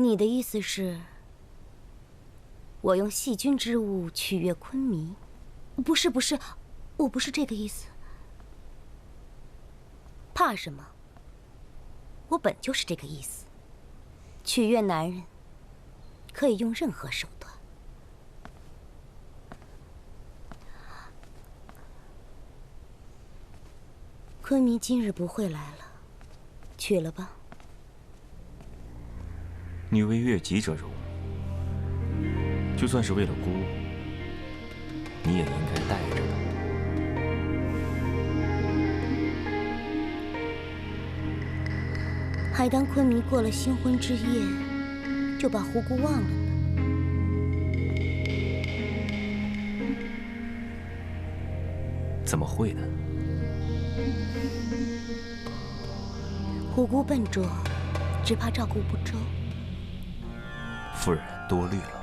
你的意思是，我用细菌之物取悦昆弥？不是，我不是这个意思。怕什么？我本就是这个意思。取悦男人，可以用任何手段。昆弥今日不会来了，娶了吧。你为悦己者容，就算是为了姑，你也应该带着的。还当昆弥过了新婚之夜，就把胡姑忘了呢。怎么会呢？胡姑笨拙，只怕照顾不周。夫人多虑了。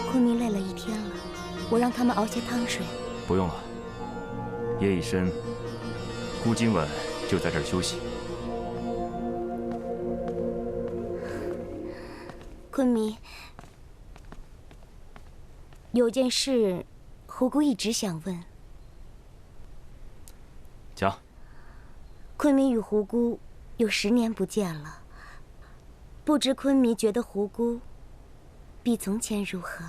昆弥累了一天了，我让他们熬些汤水。不用了，夜已深，姑今晚就在这儿休息。昆弥，有件事，胡姑一直想问。讲。昆弥与胡姑有10年不见了，不知昆弥觉得胡姑比从前如何？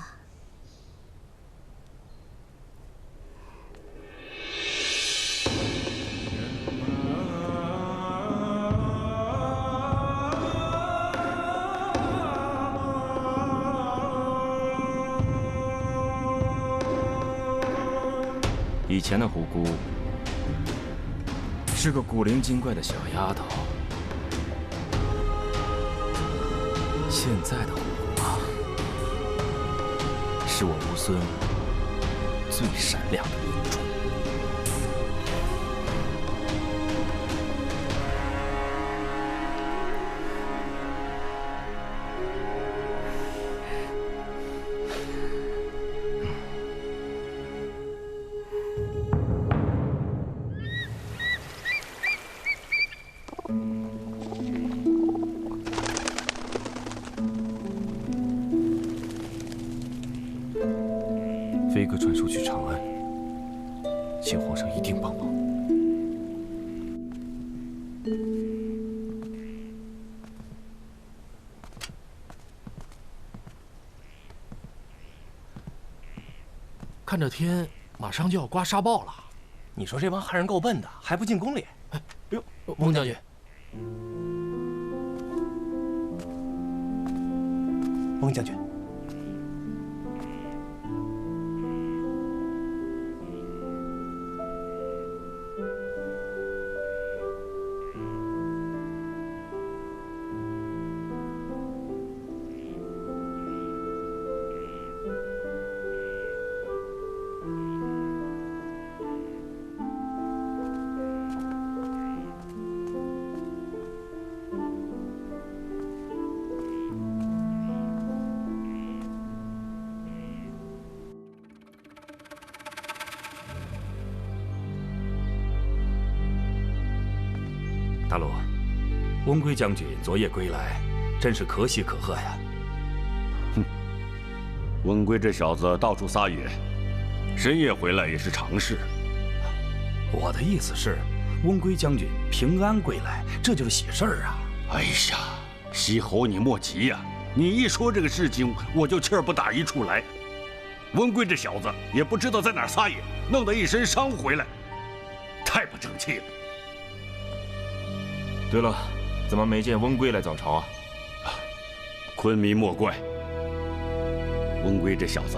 以前的胡姑是个古灵精怪的小丫头，现在的胡姑啊，是我吴孙最闪亮的明珠。飞鸽传书去长安，请皇上一定帮忙。看这天，马上就要刮沙暴了。你说这帮汉人够笨的，还不进宫里？哎呦，翁将军，翁将军。大陆，翁归将军昨夜归来，真是可喜可贺呀！哼，温归这小子到处撒野，深夜回来也是常事。我的意思是，翁归将军平安归来，这就是喜事儿啊！哎呀，西侯你莫急呀，你一说这个事情，我就气儿不打一处来。温归这小子也不知道在哪儿撒野，弄得一身伤回来，太不争气了。对了，怎么没见温归来早朝啊？昆弥莫怪，温归这小子，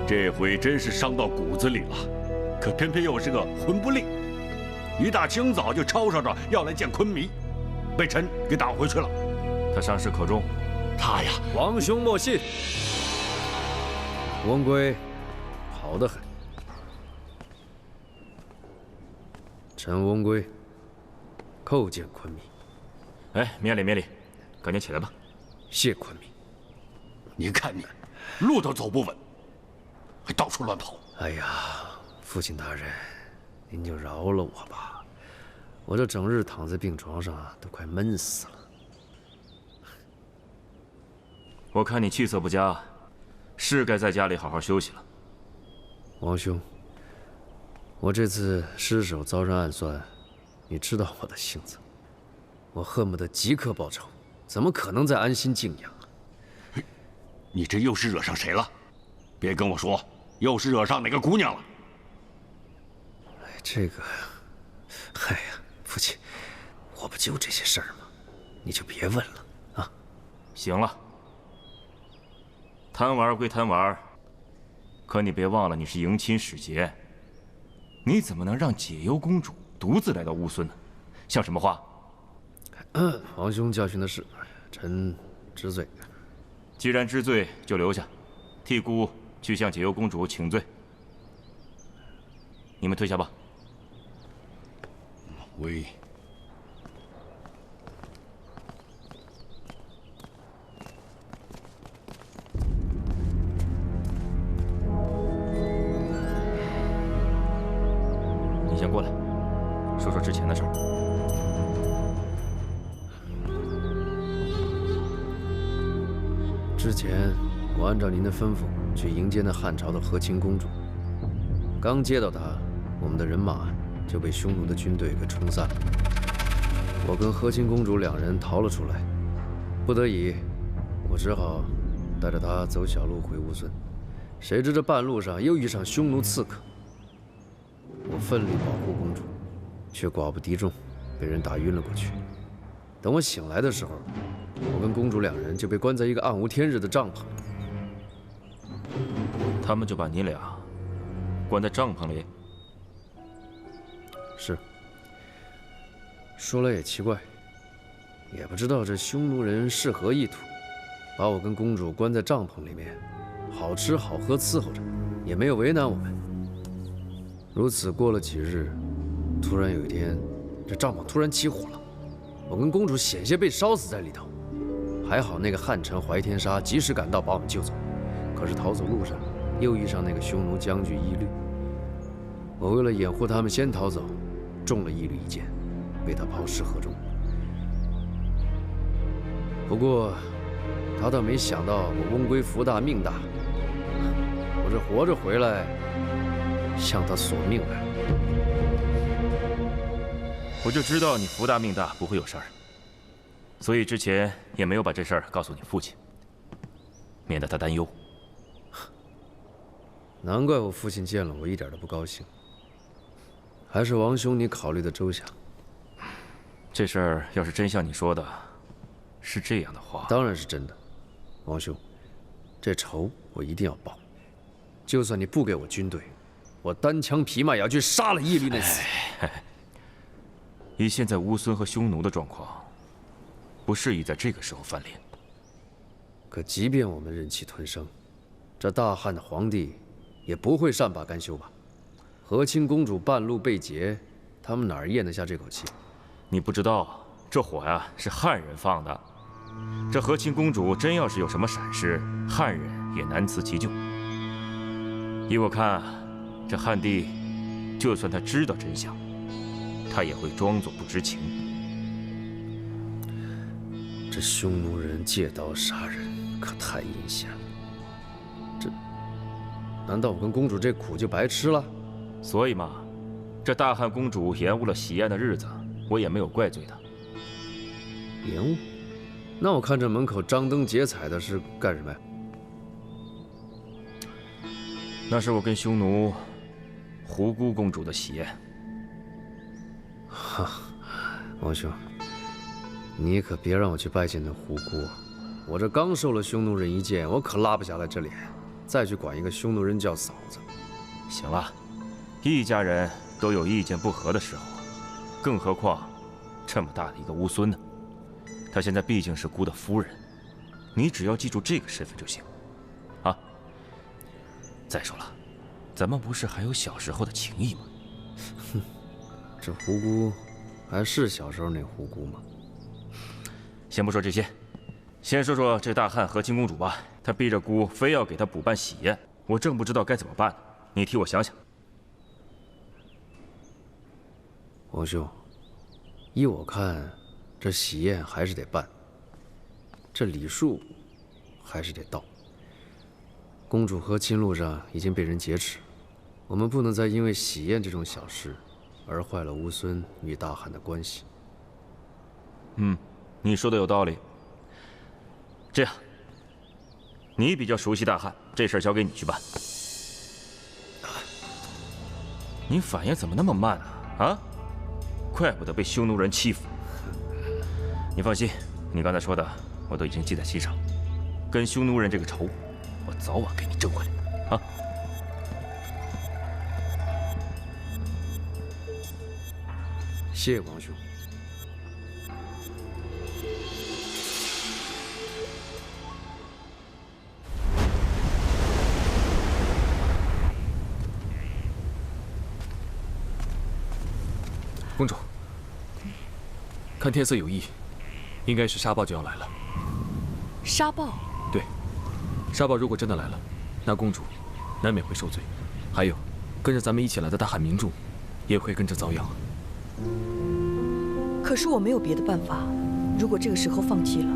这回真是伤到骨子里了，可偏偏又是个魂不吝，一大清早就吵吵着要来见昆弥，被臣给打回去了。他伤势可重？他呀，王兄莫信，温归好得很。臣温归叩见昆弥。哎，免礼免礼，赶紧起来吧。谢昆弥。你看你，路都走不稳，还到处乱跑。哎呀，父亲大人，您就饶了我吧。我这整日躺在病床上都快闷死了。我看你气色不佳，是该在家里好好休息了。王兄，我这次失手遭人暗算，你知道我的性子，我恨不得即刻报仇，怎么可能再安心静养？你这又是惹上谁了？别跟我说又是惹上哪个姑娘了。哎，这个，哎呀，父亲，我不就这些事儿吗？你就别问了啊。行了，贪玩归贪玩，可你别忘了你是迎亲使节，你怎么能让解忧公主独自来到乌孙呢？像什么话？王兄教训的是，臣知罪。既然知罪，就留下，替姑去向解忧公主请罪。你们退下吧。喂。你先过来，说说之前的事儿。之前我按照您的吩咐去迎接那汉朝的和亲公主，刚接到她，我们的人马就被匈奴的军队给冲散了。我跟和亲公主两人逃了出来，不得已，我只好带着她走小路回乌孙。谁知这半路上又遇上匈奴刺客，我奋力保护公主，却寡不敌众，被人打晕了过去。等我醒来的时候，我跟公主两人就被关在一个暗无天日的帐篷里。他们就把你俩关在帐篷里？是。说来也奇怪，也不知道这匈奴人是何意图，把我跟公主关在帐篷里面，好吃好喝伺候着，也没有为难我们。如此过了几日，突然有一天，这帐篷突然起火了，我跟公主险些被烧死在里头。还好那个汉臣怀天沙及时赶到，把我们救走。可是逃走路上，又遇上那个匈奴将军义律。我为了掩护他们先逃走，中了义律一箭，被他抛尸河中。不过，他倒没想到我翁归福大命大，我这活着回来，向他索命来。我就知道你福大命大，不会有事儿。所以之前也没有把这事儿告诉你父亲，免得他担忧。难怪我父亲见了我一点都不高兴。还是王兄你考虑的周详。这事儿要是真像你说的，是这样的话，当然是真的。王兄，这仇我一定要报。就算你不给我军队，我单枪匹马也要去杀了义律那厮。以现在乌孙和匈奴的状况，不适宜在这个时候翻脸。可即便我们忍气吞声，这大汉的皇帝也不会善罢甘休吧？和亲公主半路被劫，他们哪儿咽得下这口气？你不知道，这火呀是汉人放的。这和亲公主真要是有什么闪失，汉人也难辞其咎。依我看，这汉帝就算他知道真相，他也会装作不知情。这匈奴人借刀杀人，可太阴险了。难道我跟公主这苦就白吃了？所以嘛，这大汉公主延误了喜宴的日子，我也没有怪罪她。延误？那我看这门口张灯结彩的是干什么呀？那是我跟匈奴胡姑公主的喜宴。哈，王兄，你可别让我去拜见那胡姑。我这刚受了匈奴人一箭，我可拉不下来这脸，再去管一个匈奴人叫嫂子。行了，一家人都有意见不合的时候，更何况这么大的一个乌孙呢？她现在毕竟是姑的夫人，你只要记住这个身份就行，啊。再说了，咱们不是还有小时候的情谊吗？哼，这胡姑还是小时候那胡姑吗？先不说这些，先说说这大汉和亲公主吧。她逼着姑非要给她补办喜宴，我正不知道该怎么办呢。你替我想想。王兄，依我看，这喜宴还是得办，这礼数还是得到。公主和亲路上已经被人劫持，我们不能再因为喜宴这种小事，而坏了乌孙与大汗的关系。你说的有道理。这样，你比较熟悉大汗，这事儿交给你去办。你反应怎么那么慢啊？啊，怪不得被匈奴人欺负。你放心，你刚才说的我都已经记在心上，跟匈奴人这个仇，我早晚给你挣回来啊！谢王兄。公主，看天色有异，应该是沙豹就要来了。沙豹？对，沙豹如果真的来了，那公主难免会受罪。还有，跟着咱们一起来的大汉民众，也会跟着遭殃。可是我没有别的办法，如果这个时候放弃了，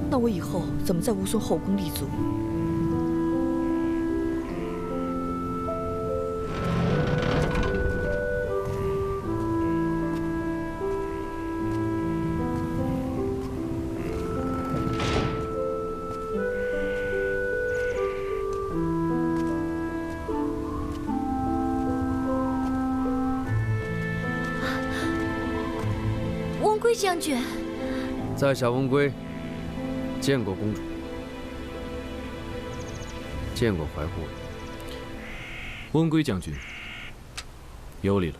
那我以后怎么在乌孙后宫立足？龟将军，在下翁归，见过公主，见过怀护。翁归将军，有礼了。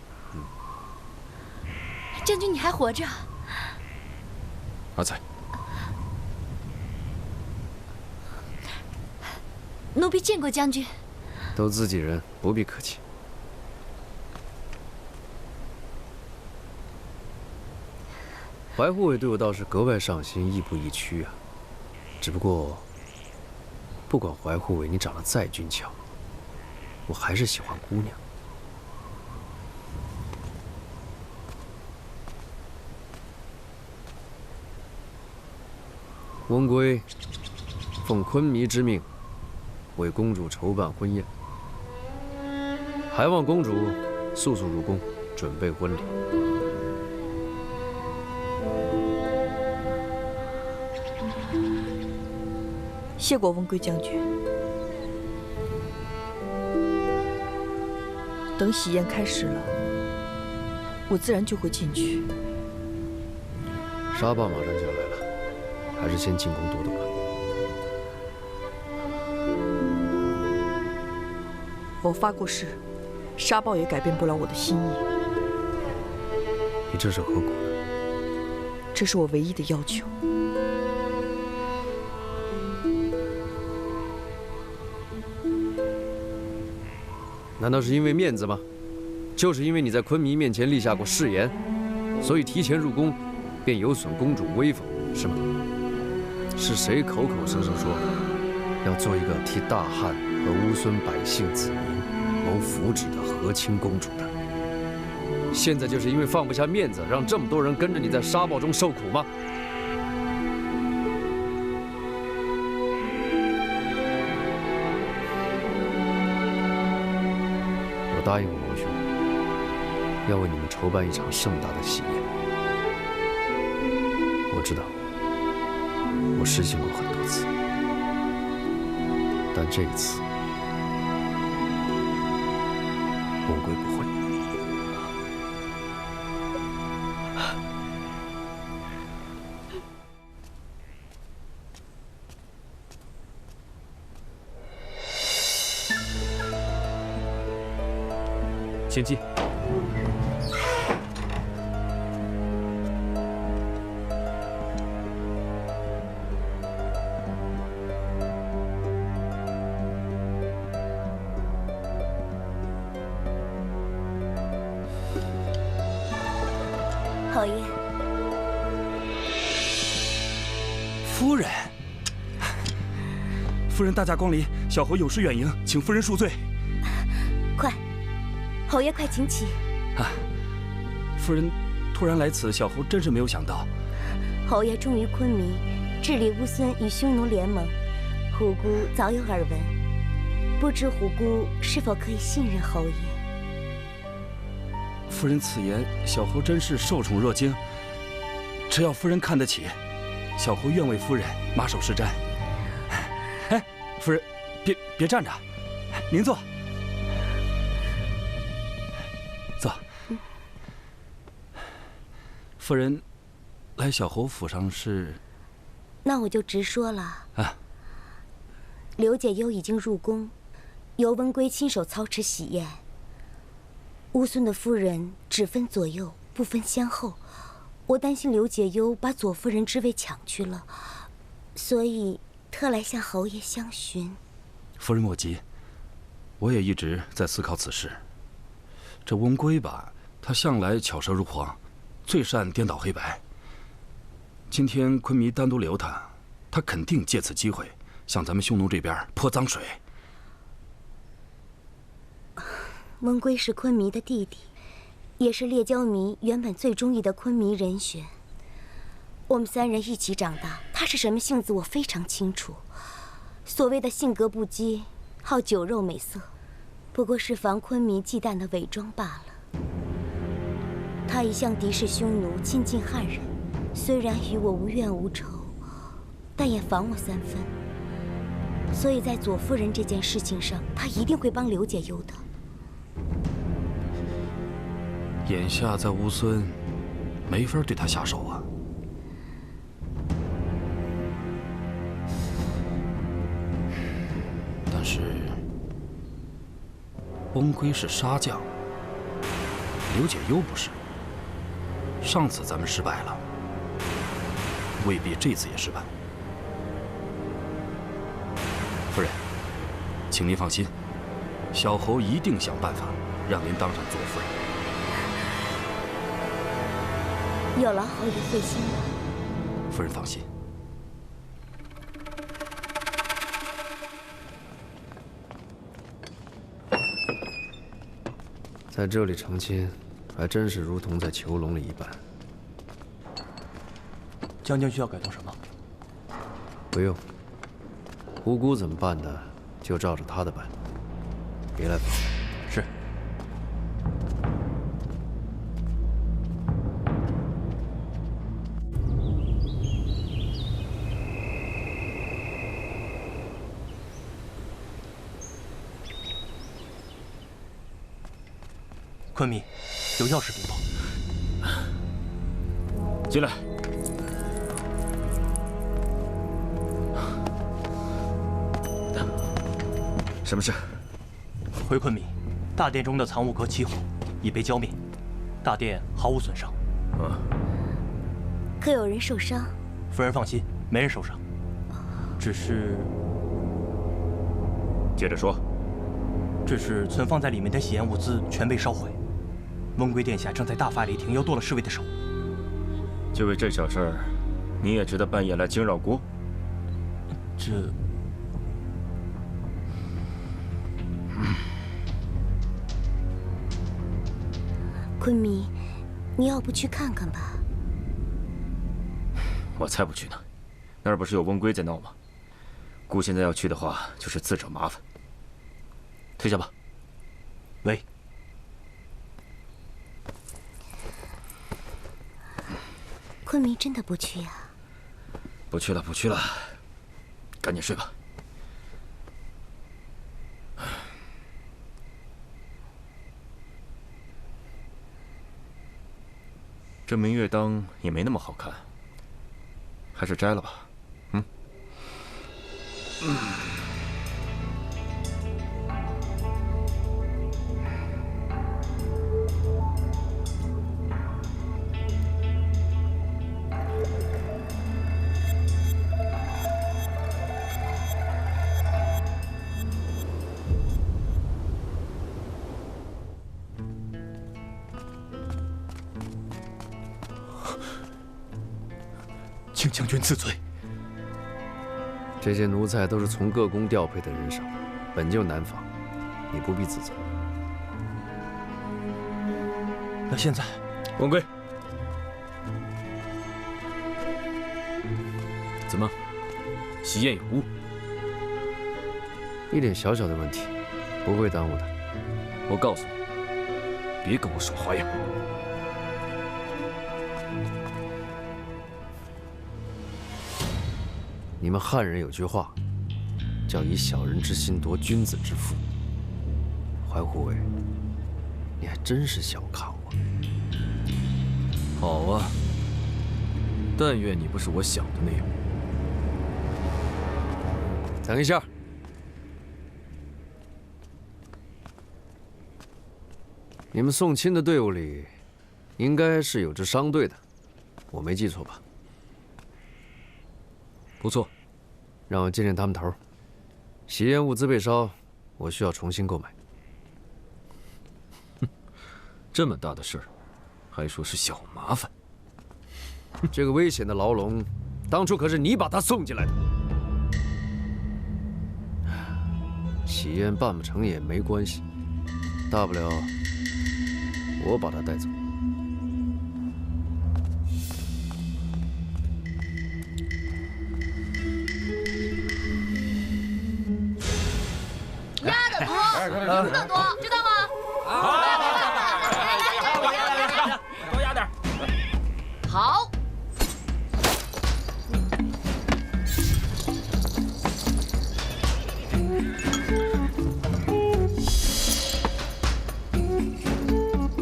将军，你还活着？阿才，奴婢见过将军。都自己人，不必客气。怀护卫对我倒是格外上心，亦步亦趋啊。只不过，不管怀护卫你长得再俊俏，我还是喜欢姑娘。翁归奉昆弥之命，为公主筹办婚宴，还望公主速速入宫，准备婚礼。谢过翁归将军。等喜宴开始了，我自然就会进去。沙豹马上就要来了，还是先进宫躲躲吧。我发过誓，沙豹也改变不了我的心意。你这是何苦呢？这是我唯一的要求。难道是因为面子吗？就是因为你在昆弥面前立下过誓言，所以提前入宫，便有损公主威风，是吗？是谁口口声声说要做一个替大汉和乌孙百姓子民谋福祉的和亲公主的？现在就是因为放不下面子，让这么多人跟着你在沙暴中受苦吗？我答应过王兄，要为你们筹办一场盛大的喜宴。我知道，我实行过很多次，但这一次，翁归不会。请进。侯爷，夫人，夫人大驾光临，小侯有失远迎，请夫人恕罪。快，侯爷快请起。啊，夫人突然来此，小侯真是没有想到。侯爷重于昆弥，治理乌孙与匈奴联盟，虎姑早有耳闻，不知虎姑是否可以信任侯爷？夫人此言，小侯真是受宠若惊。只要夫人看得起，小侯愿为夫人马首是瞻。哎，夫人，别站着，您坐。坐。夫人，来小侯府上是？那我就直说了。啊。刘解忧已经入宫，由温归亲手操持喜宴。乌孙的夫人只分左右，不分先后。我担心刘解忧把左夫人之位抢去了，所以特来向侯爷相询。夫人莫急，我也一直在思考此事。这温归吧，他向来巧舌如簧，最善颠倒黑白。今天昆弥单独留他，他肯定借此机会向咱们匈奴这边泼脏水。温归是昆弥的弟弟，也是列交迷原本最中意的昆弥人选。我们三人一起长大，他是什么性子我非常清楚。所谓的性格不羁，好酒肉美色，不过是防昆弥忌惮的伪装罢了。他一向敌视匈奴，亲近汉人，虽然与我无怨无仇，但也防我3分。所以在左夫人这件事情上，他一定会帮刘解忧的。眼下在乌孙，没法对他下手啊。但是，温归是杀将，刘解忧不是。上次咱们失败了，未必这次也失败。夫人，请您放心，小侯一定想办法让您当上左夫人。有劳侯爷费心了。夫人放心。在这里成亲，还真是如同在囚笼里一般。将军需要改动什么？不用，胡姑怎么办的，就照着她的办。别来烦我。是。昆弥，有要事禀报。进来。什么事？回昆弥，大殿中的藏物阁起火，已被浇灭，大殿毫无损伤。可有人受伤？夫人放心，没人受伤，只是……接着说。只是存放在里面的喜宴物资全被烧毁。温归殿下正在大发雷霆，要剁了侍卫的手。就为这小事儿，你也值得半夜来惊扰国？这……昆弥，你要不去看看吧？我才不去呢，那儿不是有温归在闹吗？姑现在要去的话，就是自找麻烦。退下吧。喂。昆弥真的不去呀？不去了，不去了，赶紧睡吧。这明月当也没那么好看，还是摘了吧。请将军赐罪。这些奴才都是从各宫调配的人手，本就难防，你不必自责。那现在，温归，怎么，喜宴有误？一点小小的问题，不会耽误的。我告诉你，别跟我耍花样。你们汉人有句话，叫以小人之心夺君子之腹。怀护卫，你还真是小看我。好啊，但愿你不是我想的那样。等一下。你们送亲的队伍里，应该是有支商队的，我没记错吧？不错，让我见见他们头。喜宴物资被烧，我需要重新购买。这么大的事儿，还说是小麻烦。这个危险的牢笼，当初可是你把他送进来的。喜宴办不成也没关系，大不了我把他带走。鸭的多，鱼的多，知道吗？多压点。好。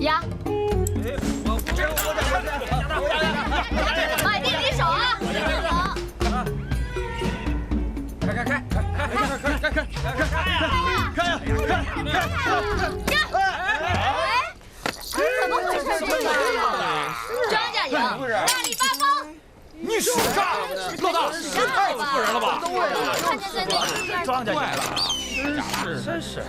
鸭。买定离手啊！怎么回事？庄稼赢，大礼发疯！你数啥？老大，太气人了吧！看见在那庄稼赢了，真是。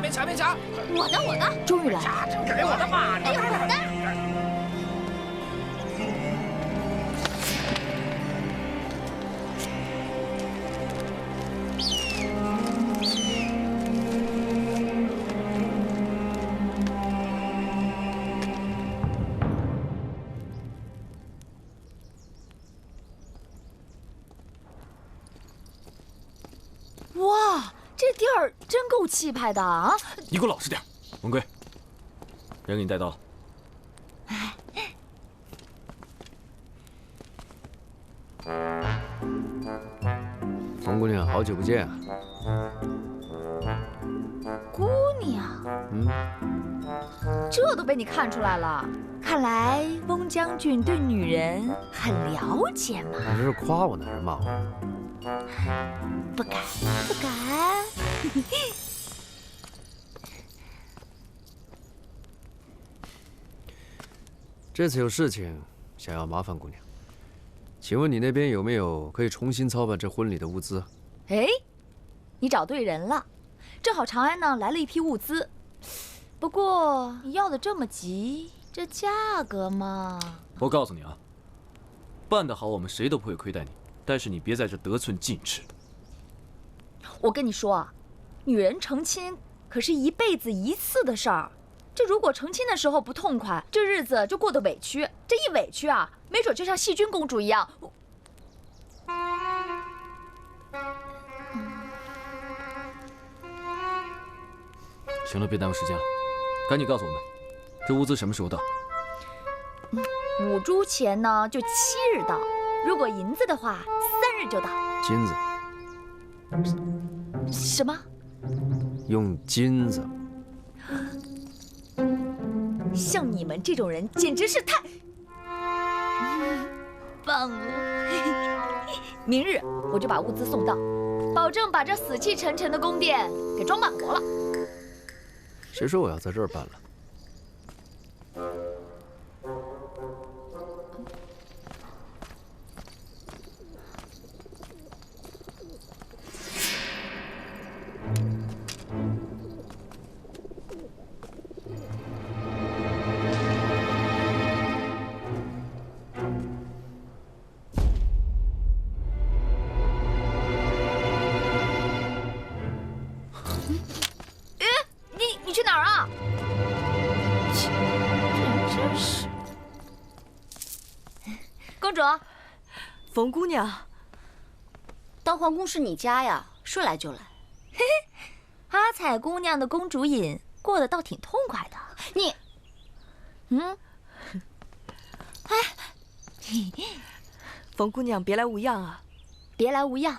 别抢，别抢！我的，终于来了！给我的吧！哎呦，我的！哇，这地儿真够气派的啊！你给我老实点，文贵，人给你带到了。冯姑娘，好久不见啊！姑娘，这都被你看出来了。看来翁将军对女人很了解嘛。你这是夸我呢，还是骂我？不敢，不敢。这次有事情想要麻烦姑娘，请问你那边有没有可以重新操办这婚礼的物资？哎，你找对人了，正好长安呢来了一批物资。不过你要的这么急，这价格嘛……我告诉你啊，办得好，我们谁都不会亏待你。但是你别在这得寸进尺。我跟你说啊，女人成亲可是一辈子一次的事儿。这如果成亲的时候不痛快，这日子就过得委屈。这一委屈啊，没准就像细君公主一样。行了，别耽误时间了，赶紧告诉我们，这物资什么时候到？5铢钱呢，就7日到；如果银子的话，3日就到。金子？什么？用金子？像你们这种人，简直是太棒了！明日我就把物资送到，保证把这死气沉沉的宫殿给装满活了。谁说我要在这儿办了？你去哪儿啊？这人真是……公主，冯姑娘，当皇宫是你家呀，说来就来。嘿嘿，阿彩姑娘的公主瘾过得倒挺痛快的。你，冯姑娘别来无恙啊！别来无恙。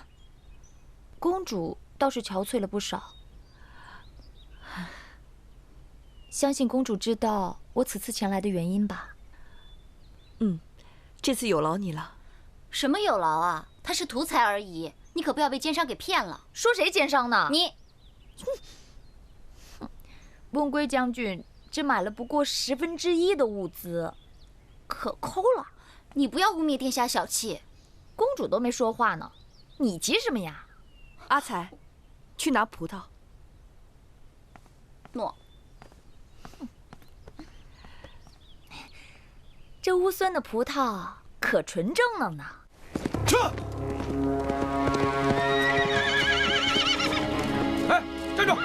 公主倒是憔悴了不少。相信公主知道我此次前来的原因吧？这次有劳你了。什么有劳啊？他是图财而已，你可不要被奸商给骗了。说谁奸商呢？你，温圭将军只买了不过1/10的物资，可抠了。你不要污蔑殿下小气。公主都没说话呢，你急什么呀？阿才，去拿葡萄。诺。这乌孙的葡萄可纯正了呢。撤！哎，站住！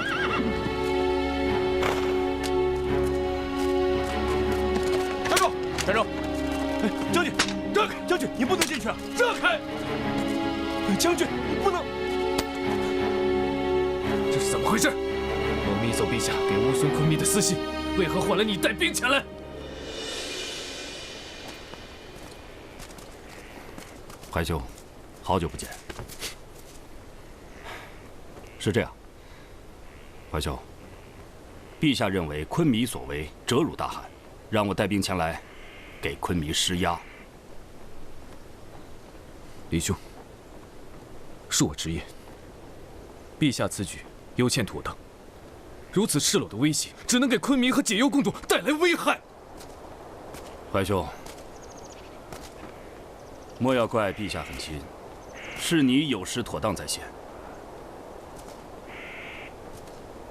站住！站住！哎，将军，让开！将军，你不能进去啊！让开！将军，你不能！这是怎么回事？我密奏陛下给乌孙昆弥的私信，为何换来你带兵前来？怀兄，好久不见。是这样，怀兄，陛下认为昆弥所为折辱大汗，让我带兵前来，给昆弥施压。李兄，恕我直言，陛下此举有欠妥当，如此赤裸的威胁，只能给昆弥和解忧公主带来危害。怀兄，莫要怪陛下狠心，是你有失妥当在先。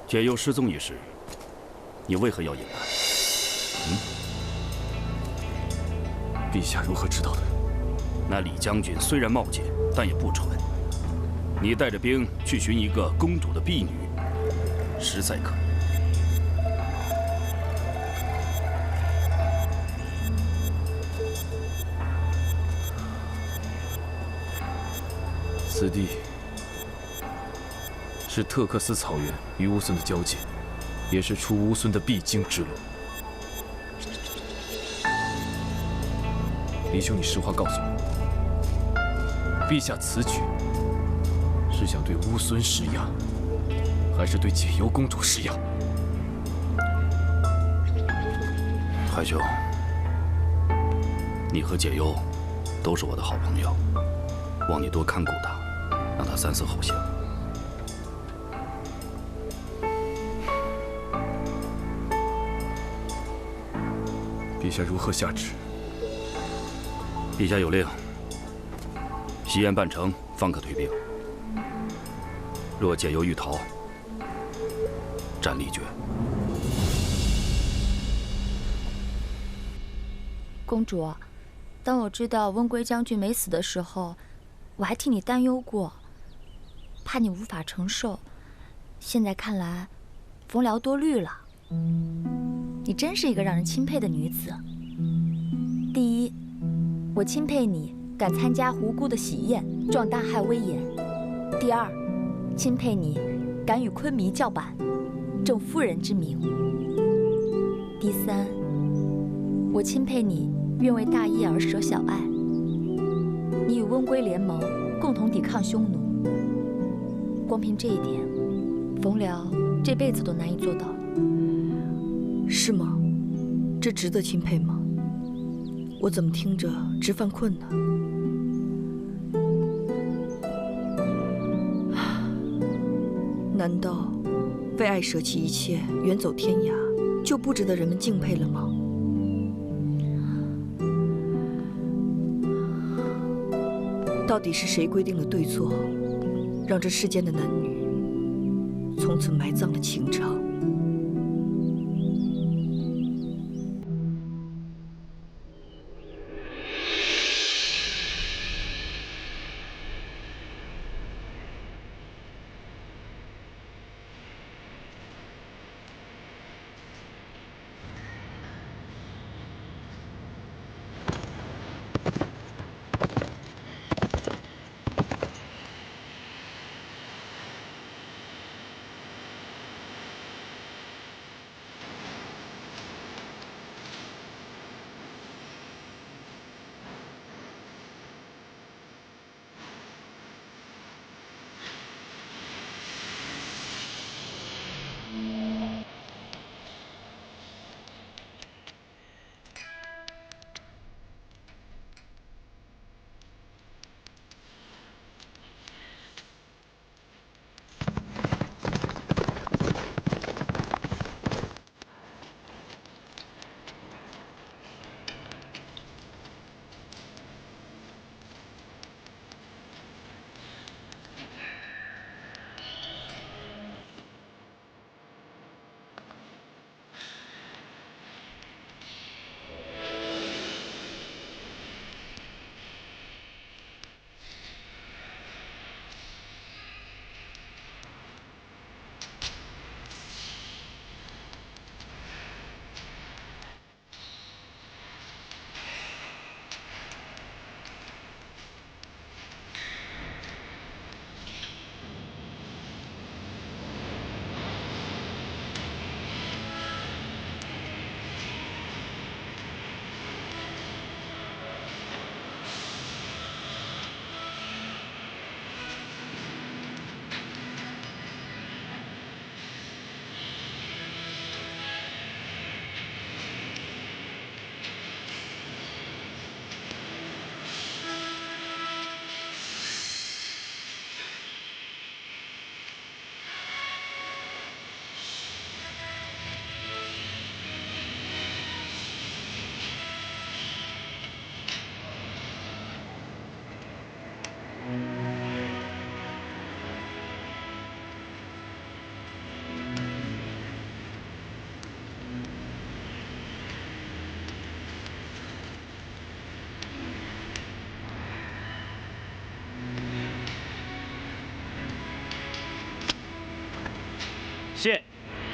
解忧失踪一事，你为何要隐瞒？陛下如何知道的？那李将军虽然冒进，但也不蠢。你带着兵去寻一个公主的婢女，实在可疑。此地是特克斯草原与乌孙的交界，也是出乌孙的必经之路。李兄，你实话告诉我，陛下此举是想对乌孙施压，还是对解忧公主施压？怀兄，你和解忧都是我的好朋友，望你多看顾她，让她三思后行。陛下如何下旨？陛下有令，西燕半城方可退兵。若解忧欲逃，斩立决。公主，当我知道温圭将军没死的时候，我还替你担忧过，怕你无法承受。现在看来，冯辽多虑了。你真是一个让人钦佩的女子。第一，我钦佩你敢参加胡姑的喜宴，壮大汉威严；第二，钦佩你敢与昆弥叫板，正夫人之名；第三，我钦佩你愿为大义而舍小爱。你与温圭联盟，共同抵抗匈奴。光凭这一点，冯辽这辈子都难以做到。是吗？这值得钦佩吗？我怎么听着直犯困呢？难道为爱舍弃一切，远走天涯，就不值得人们敬佩了吗？到底是谁规定了对错，让这世间的男女从此埋葬了情长？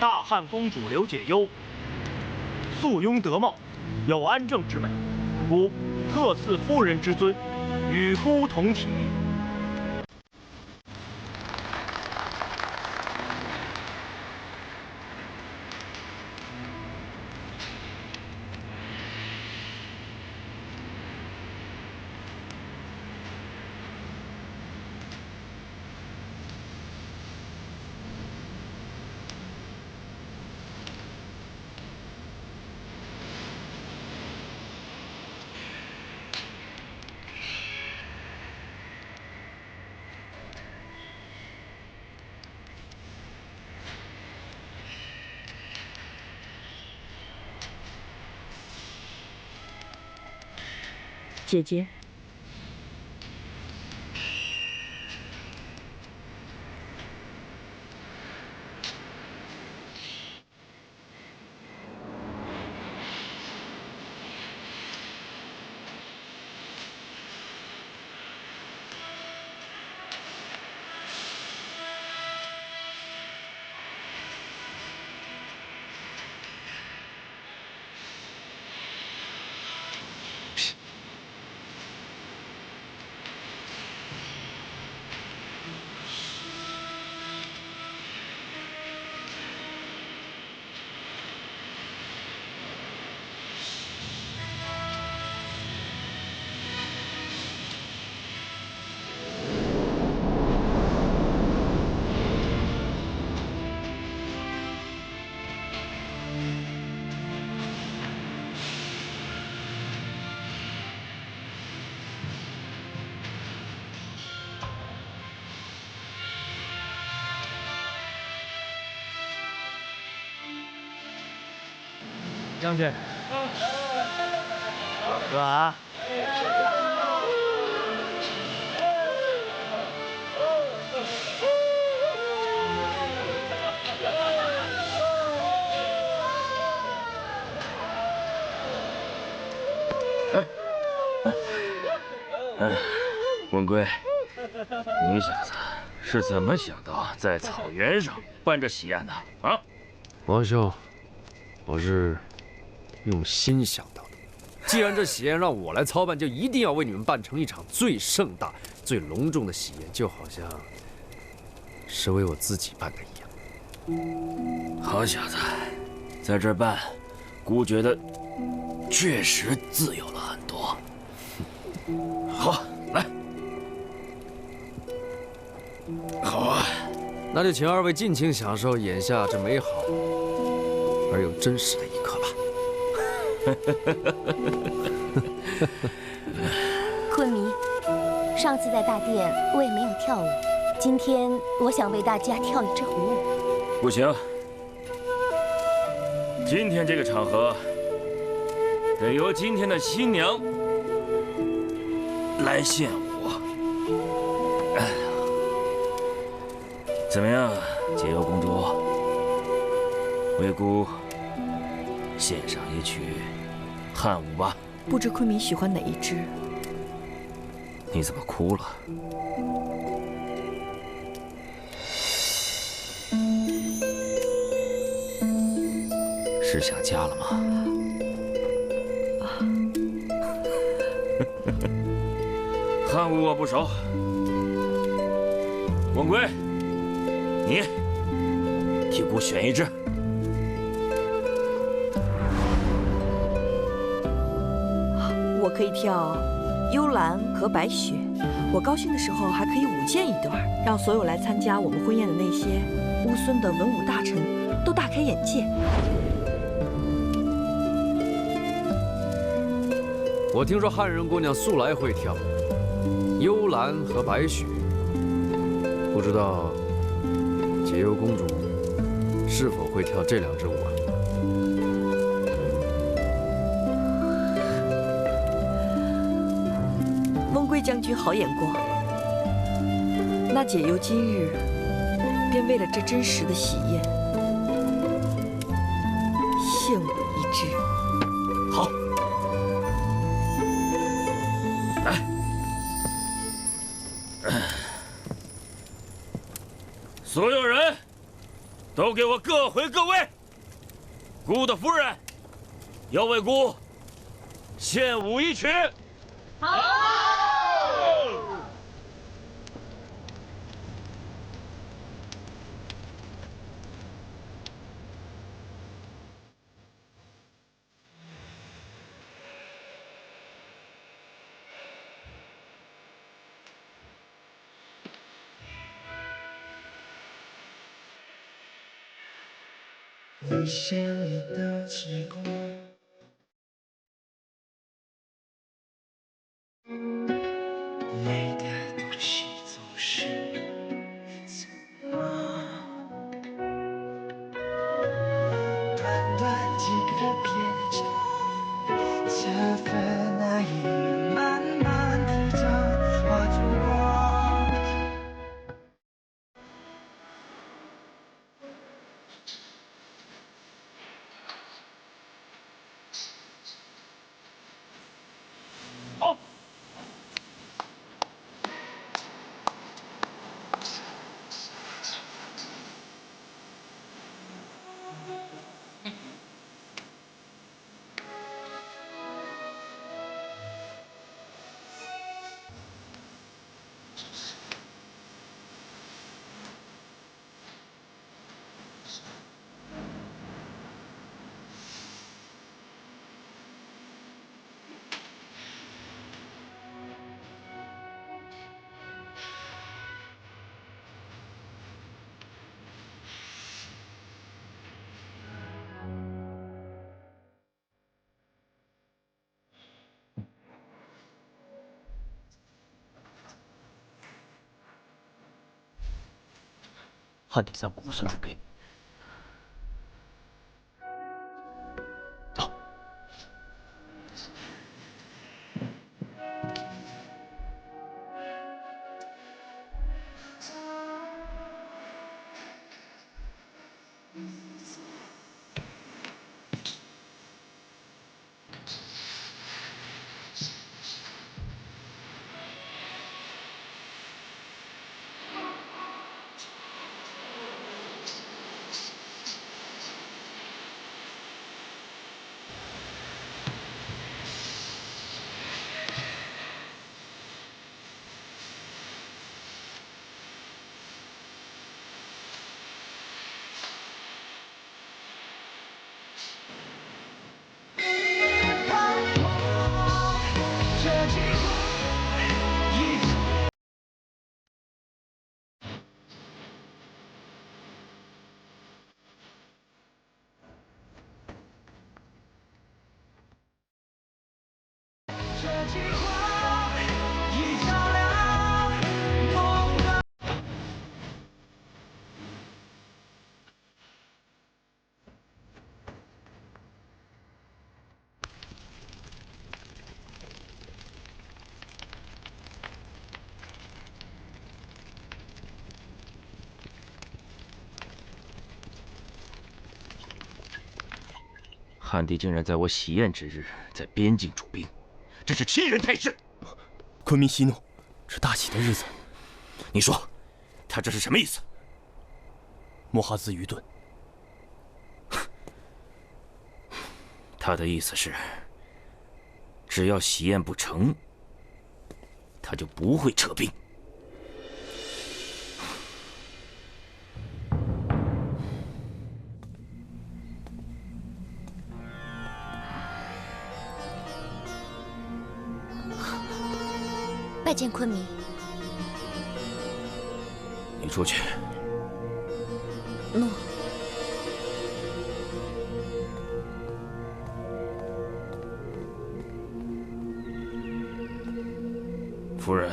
大汉公主刘解忧，素雍德貌，有安正之美，故特赐夫人之尊，与孤同体。姐姐，将军，软。文贵，你小子是怎么想到在草原上办这喜宴的啊？王兄，我是用心想到的。既然这喜宴让我来操办，就一定要为你们办成一场最盛大、最隆重的喜宴，就好像是为我自己办的一样。好小子，在这儿办，姑觉得确实自由了很多。好，来。好啊，那就请二位尽情享受眼下这美好而又真实的一刻吧。坤迷，上次在大殿我也没有跳舞，今天我想为大家跳一支胡舞。不行，今天这个场合得由今天的新娘来献舞。怎么样，解忧公主？为姑献上一曲汉舞吧。不知坤明喜欢哪一支？你怎么哭了？是想家了吗？汉舞我不熟。文贵，你替姑选一支。我可以跳《幽兰》和《白雪》，我高兴的时候还可以舞剑一段，让所有来参加我们婚宴的那些乌孙的文武大臣都大开眼界。我听说汉人姑娘素来会跳《幽兰》和《白雪》，不知道解忧公主是否会跳这两支舞啊？翁贵将军好眼光，那解忧今日便为了这真实的喜宴，献我一支。好，来，所有人都给我各回各位。姑的夫人要为姑献舞一曲。好。你心里的结果，你的东西总是怎么？短短几个篇章，这份爱意慢慢地将我度过。汉帝在无所准备。走。汉帝竟然在我喜宴之日在边境驻兵，这是欺人太甚！昆明息怒，是大喜的日子。你说，他这是什么意思？莫哈兹愚钝。他的意思是，只要喜宴不成，他就不会撤兵。拜见昆明。你出去。诺。夫人，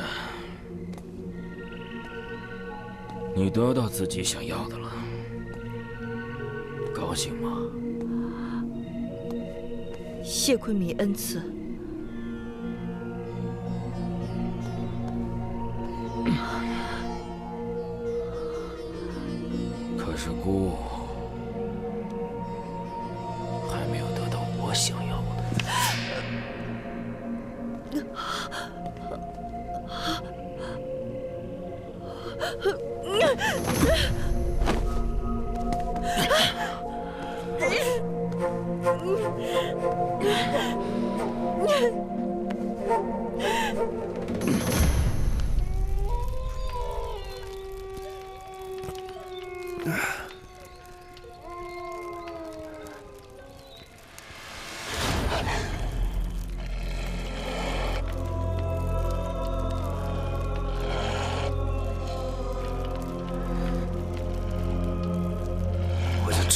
你得到自己想要的了，高兴吗？谢昆明恩赐。可是姑还没有得到我想要的。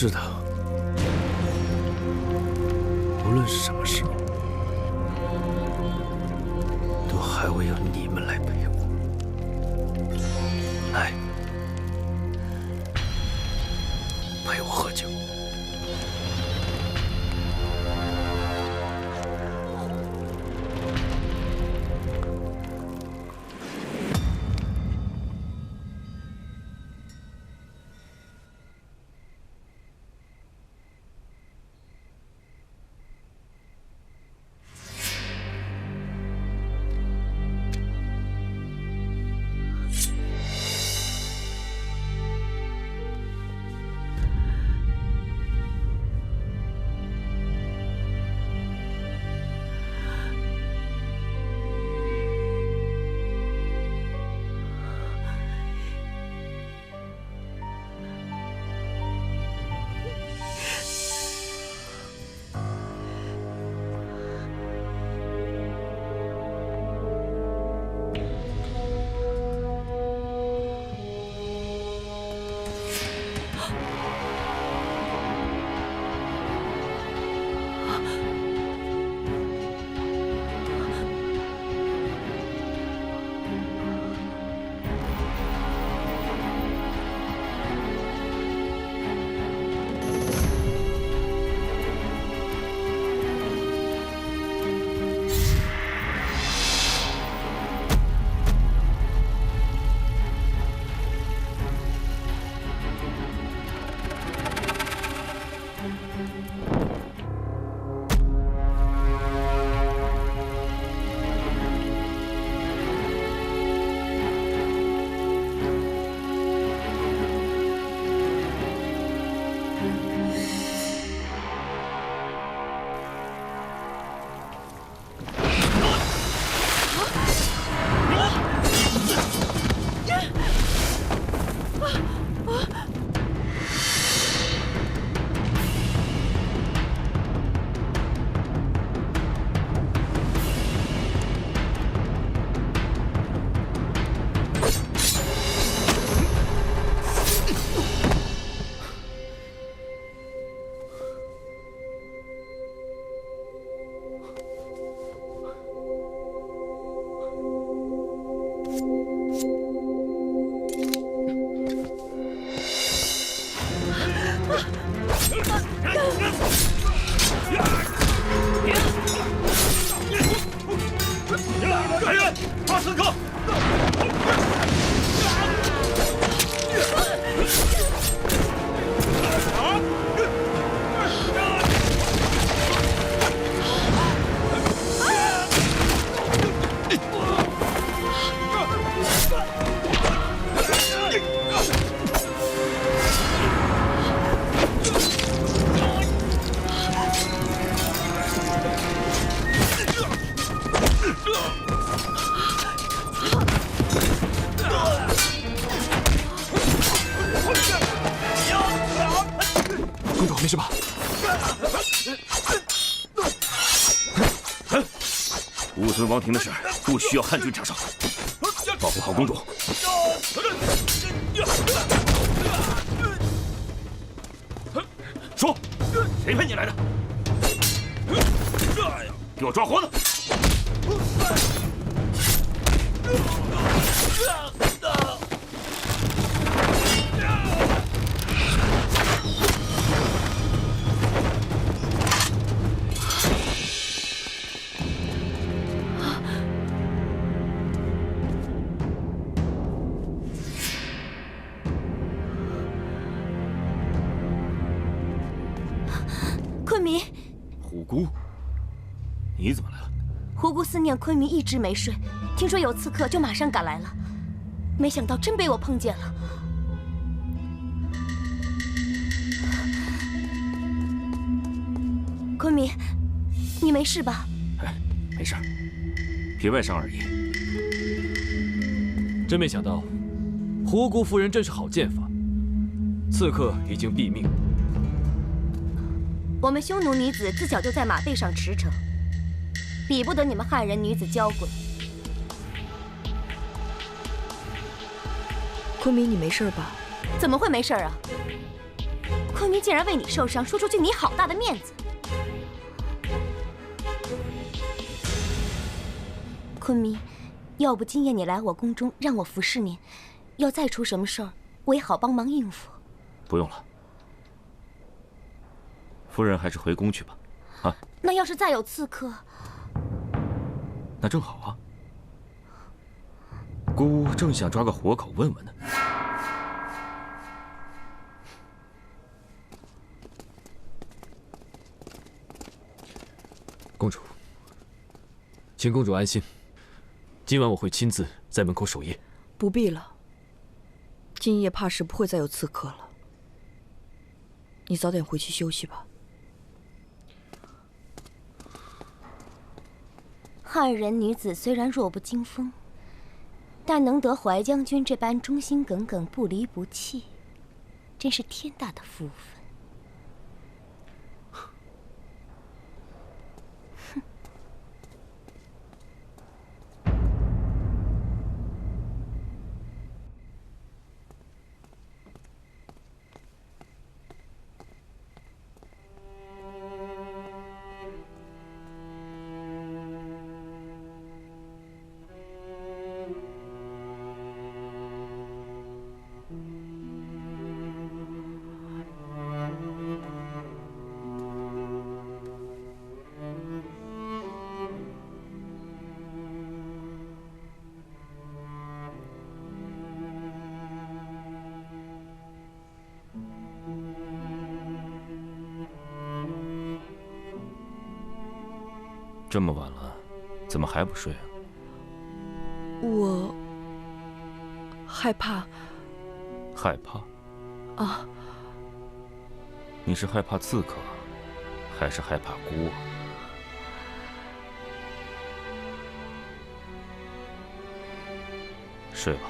知道，无论是什么时候，都还会有你们来陪我。来，陪我喝酒。来人，抓刺客！公主没事吧？乌孙王庭的事不需要汉军插手，保护好公主。说，谁派你来的？给我抓活的！昆明，虎姑，你怎么来了？虎姑思念昆明，一直没睡，听说有刺客，就马上赶来了。没想到真被我碰见了。昆明，你没事吧？哎，没事，皮外伤而已。真没想到，虎姑夫人真是好剑法。刺客已经毙命。我们匈奴女子自小就在马背上驰骋，比不得你们汉人女子娇贵。昆明，你没事吧？怎么会没事啊？昆昆明竟然为你受伤，说出句你好大的面子。昆明，要不今夜你来我宫中，让我服侍您，要再出什么事儿，我也好帮忙应付。不用了，夫人还是回宫去吧。啊，那要是再有刺客，那正好啊。姑正想抓个活口问问呢。公主，请公主安心，今晚我会亲自在门口守夜。不必了，今夜怕是不会再有刺客了。你早点回去休息吧。汉人女子虽然弱不禁风，但能得怀将军这般忠心耿耿、不离不弃，真是天大的福分。这么晚了，怎么还不睡啊？我害怕。害怕？啊！你是害怕刺客，还是害怕姑啊？睡吧。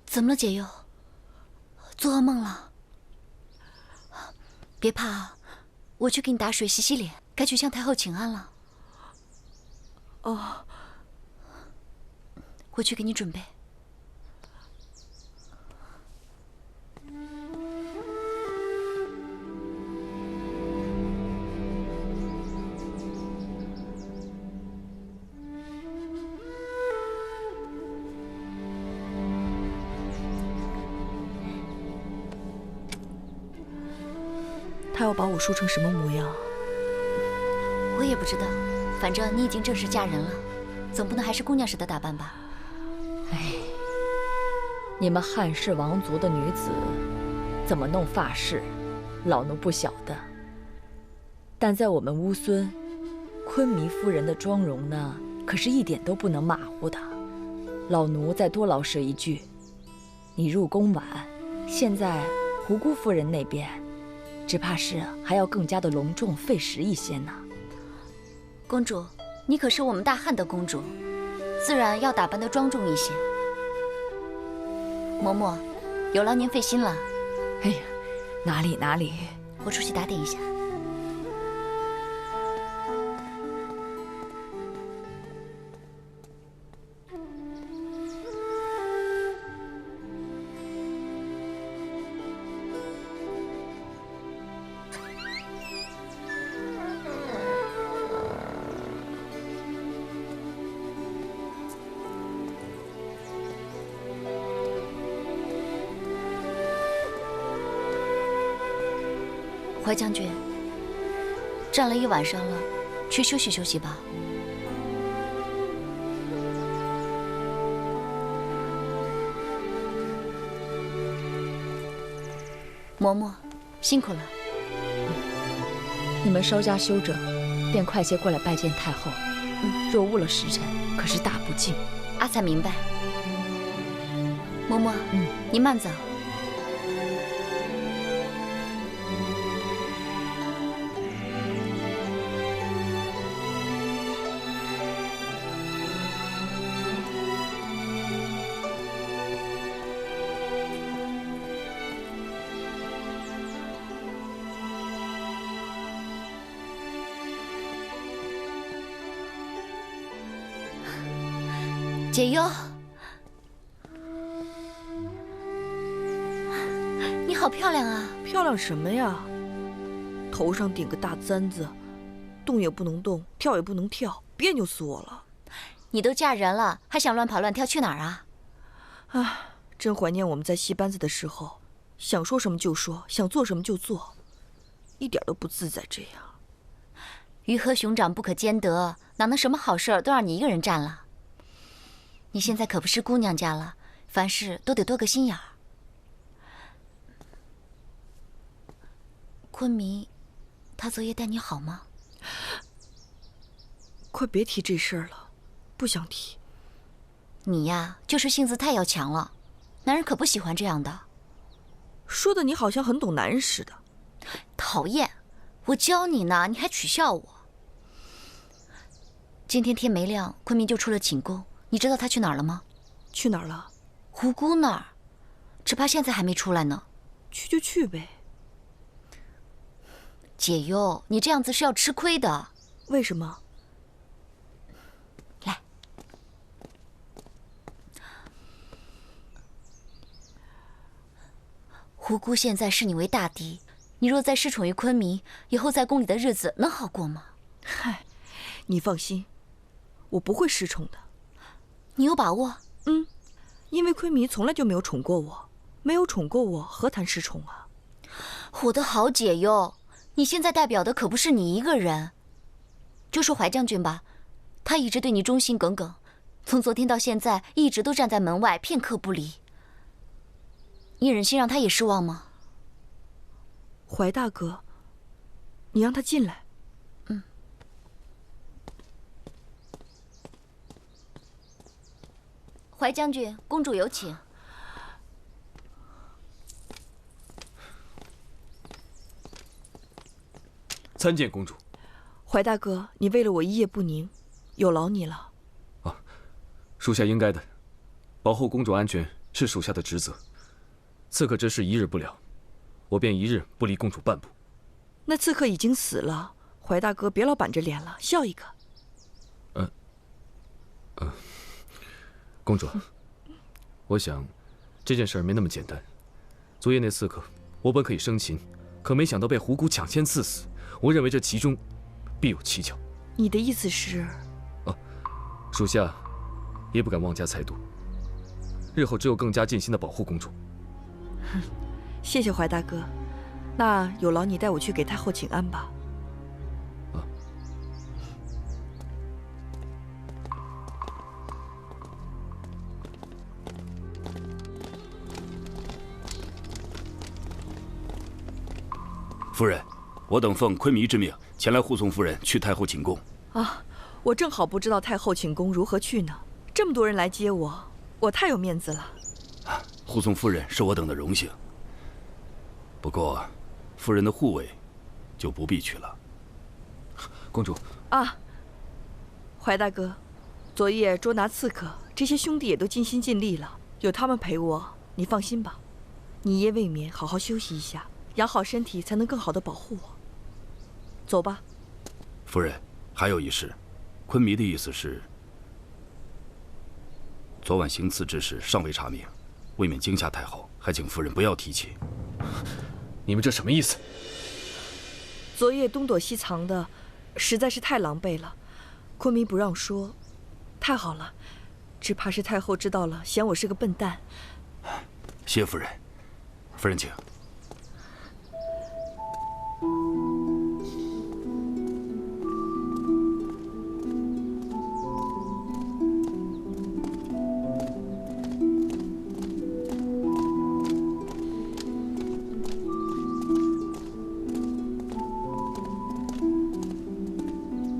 怎么了，解忧？做噩梦了？别怕啊，我去给你打水洗洗脸，该去向太后请安了。哦，我去给你准备。他要把我梳成什么模样？我也不知道，反正你已经正式嫁人了，总不能还是姑娘似的打扮吧？哎，你们汉氏王族的女子怎么弄发饰，老奴不晓得。但在我们乌孙，昆弥夫人的妆容呢，可是一点都不能马虎的。老奴再多劳舌一句，你入宫晚，现在胡姑夫人那边，只怕是还要更加的隆重费时一些呢。公主，你可是我们大汉的公主，自然要打扮得庄重一些。嬷嬷，有劳您费心了。哎呀，哪里哪里，我出去打点一下。怀将军，站了一晚上了，去休息休息吧。嬷嬷，辛苦了。你们稍加休整，便快些过来拜见太后。若误了时辰，可是大不敬。阿才明白。嬷嬷，您慢走。解忧，你好漂亮啊！漂亮什么呀？头上顶个大簪子，动也不能动，跳也不能跳，别扭死我了。你都嫁人了，还想乱跑乱跳去哪儿啊？唉，真怀念我们在戏班子的时候，想说什么就说，想做什么就做，一点都不自在这样。鱼和熊掌不可兼得，哪能什么好事儿都让你一个人占了？你现在可不是姑娘家了，凡事都得多个心眼儿。昆明，他昨夜待你好吗？快别提这事儿了，不想提。你呀，就是性子太要强了，男人可不喜欢这样的。说的你好像很懂男人似的。讨厌，我教你呢，你还取笑我。今天天没亮，昆明就出了寝宫。你知道他去哪儿了吗？去哪儿了？胡姑那儿，只怕现在还没出来呢。去就去呗。解忧，你这样子是要吃亏的。为什么？来，胡姑现在视你为大敌，你若再失宠于昆明，以后在宫里的日子能好过吗？嗨，你放心，我不会失宠的。你有把握？因为昆明从来就没有宠过我，没有宠过我，何谈失宠啊？我的好解忧，你现在代表的可不是你一个人。就说怀将军吧，他一直对你忠心耿耿，从昨天到现在一直都站在门外，片刻不离。你忍心让他也失望吗？怀大哥，你让他进来。怀将军，公主有请。参见公主。怀大哥，你为了我一夜不宁，有劳你了。啊，属下应该的，保护公主安全是属下的职责。刺客之事一日不了，我便一日不离公主半步。那刺客已经死了，怀大哥别老板着脸了，笑一个。公主，我想这件事儿没那么简单。昨夜那刺客，我本可以生擒，可没想到被胡姑抢先刺死。我认为这其中必有蹊跷。你的意思是？属下也不敢妄加猜度。日后只有更加尽心的保护公主。谢谢怀大哥，那有劳你带我去给太后请安吧。夫人，我等奉昆迷之命前来护送夫人去太后寝宫。啊，我正好不知道太后寝宫如何去呢。这么多人来接我，我太有面子了。护送夫人是我等的荣幸。不过，夫人的护卫就不必去了。公主啊，怀大哥，昨夜捉拿刺客，这些兄弟也都尽心尽力了，有他们陪我，你放心吧。你一夜未眠，好好休息一下，养好身体，才能更好的保护我。走吧。夫人，还有一事，昆弥的意思是，昨晚行刺之事尚未查明，未免惊吓太后，还请夫人不要提起。你们这什么意思？昨夜东躲西藏的，实在是太狼狈了。昆弥不让说，太好了，只怕是太后知道了，嫌我是个笨蛋。谢夫人，夫人请。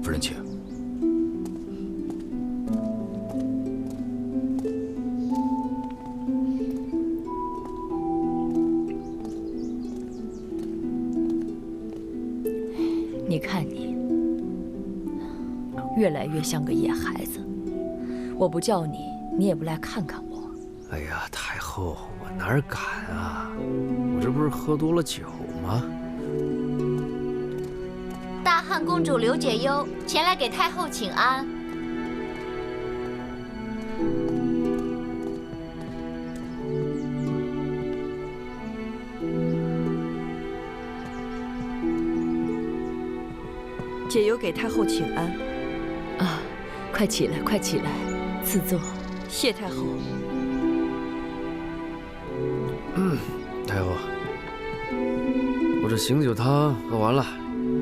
夫人请。你看你，越来越像个野孩子。我不叫你，你也不来看看我。哎呀，太后，我哪儿敢啊！我这不是喝多了酒吗？大汉公主刘解忧前来给太后请安。解忧给太后请安。啊，快起来，快起来，赐座。谢太后。太后，我这醒酒汤喝完了，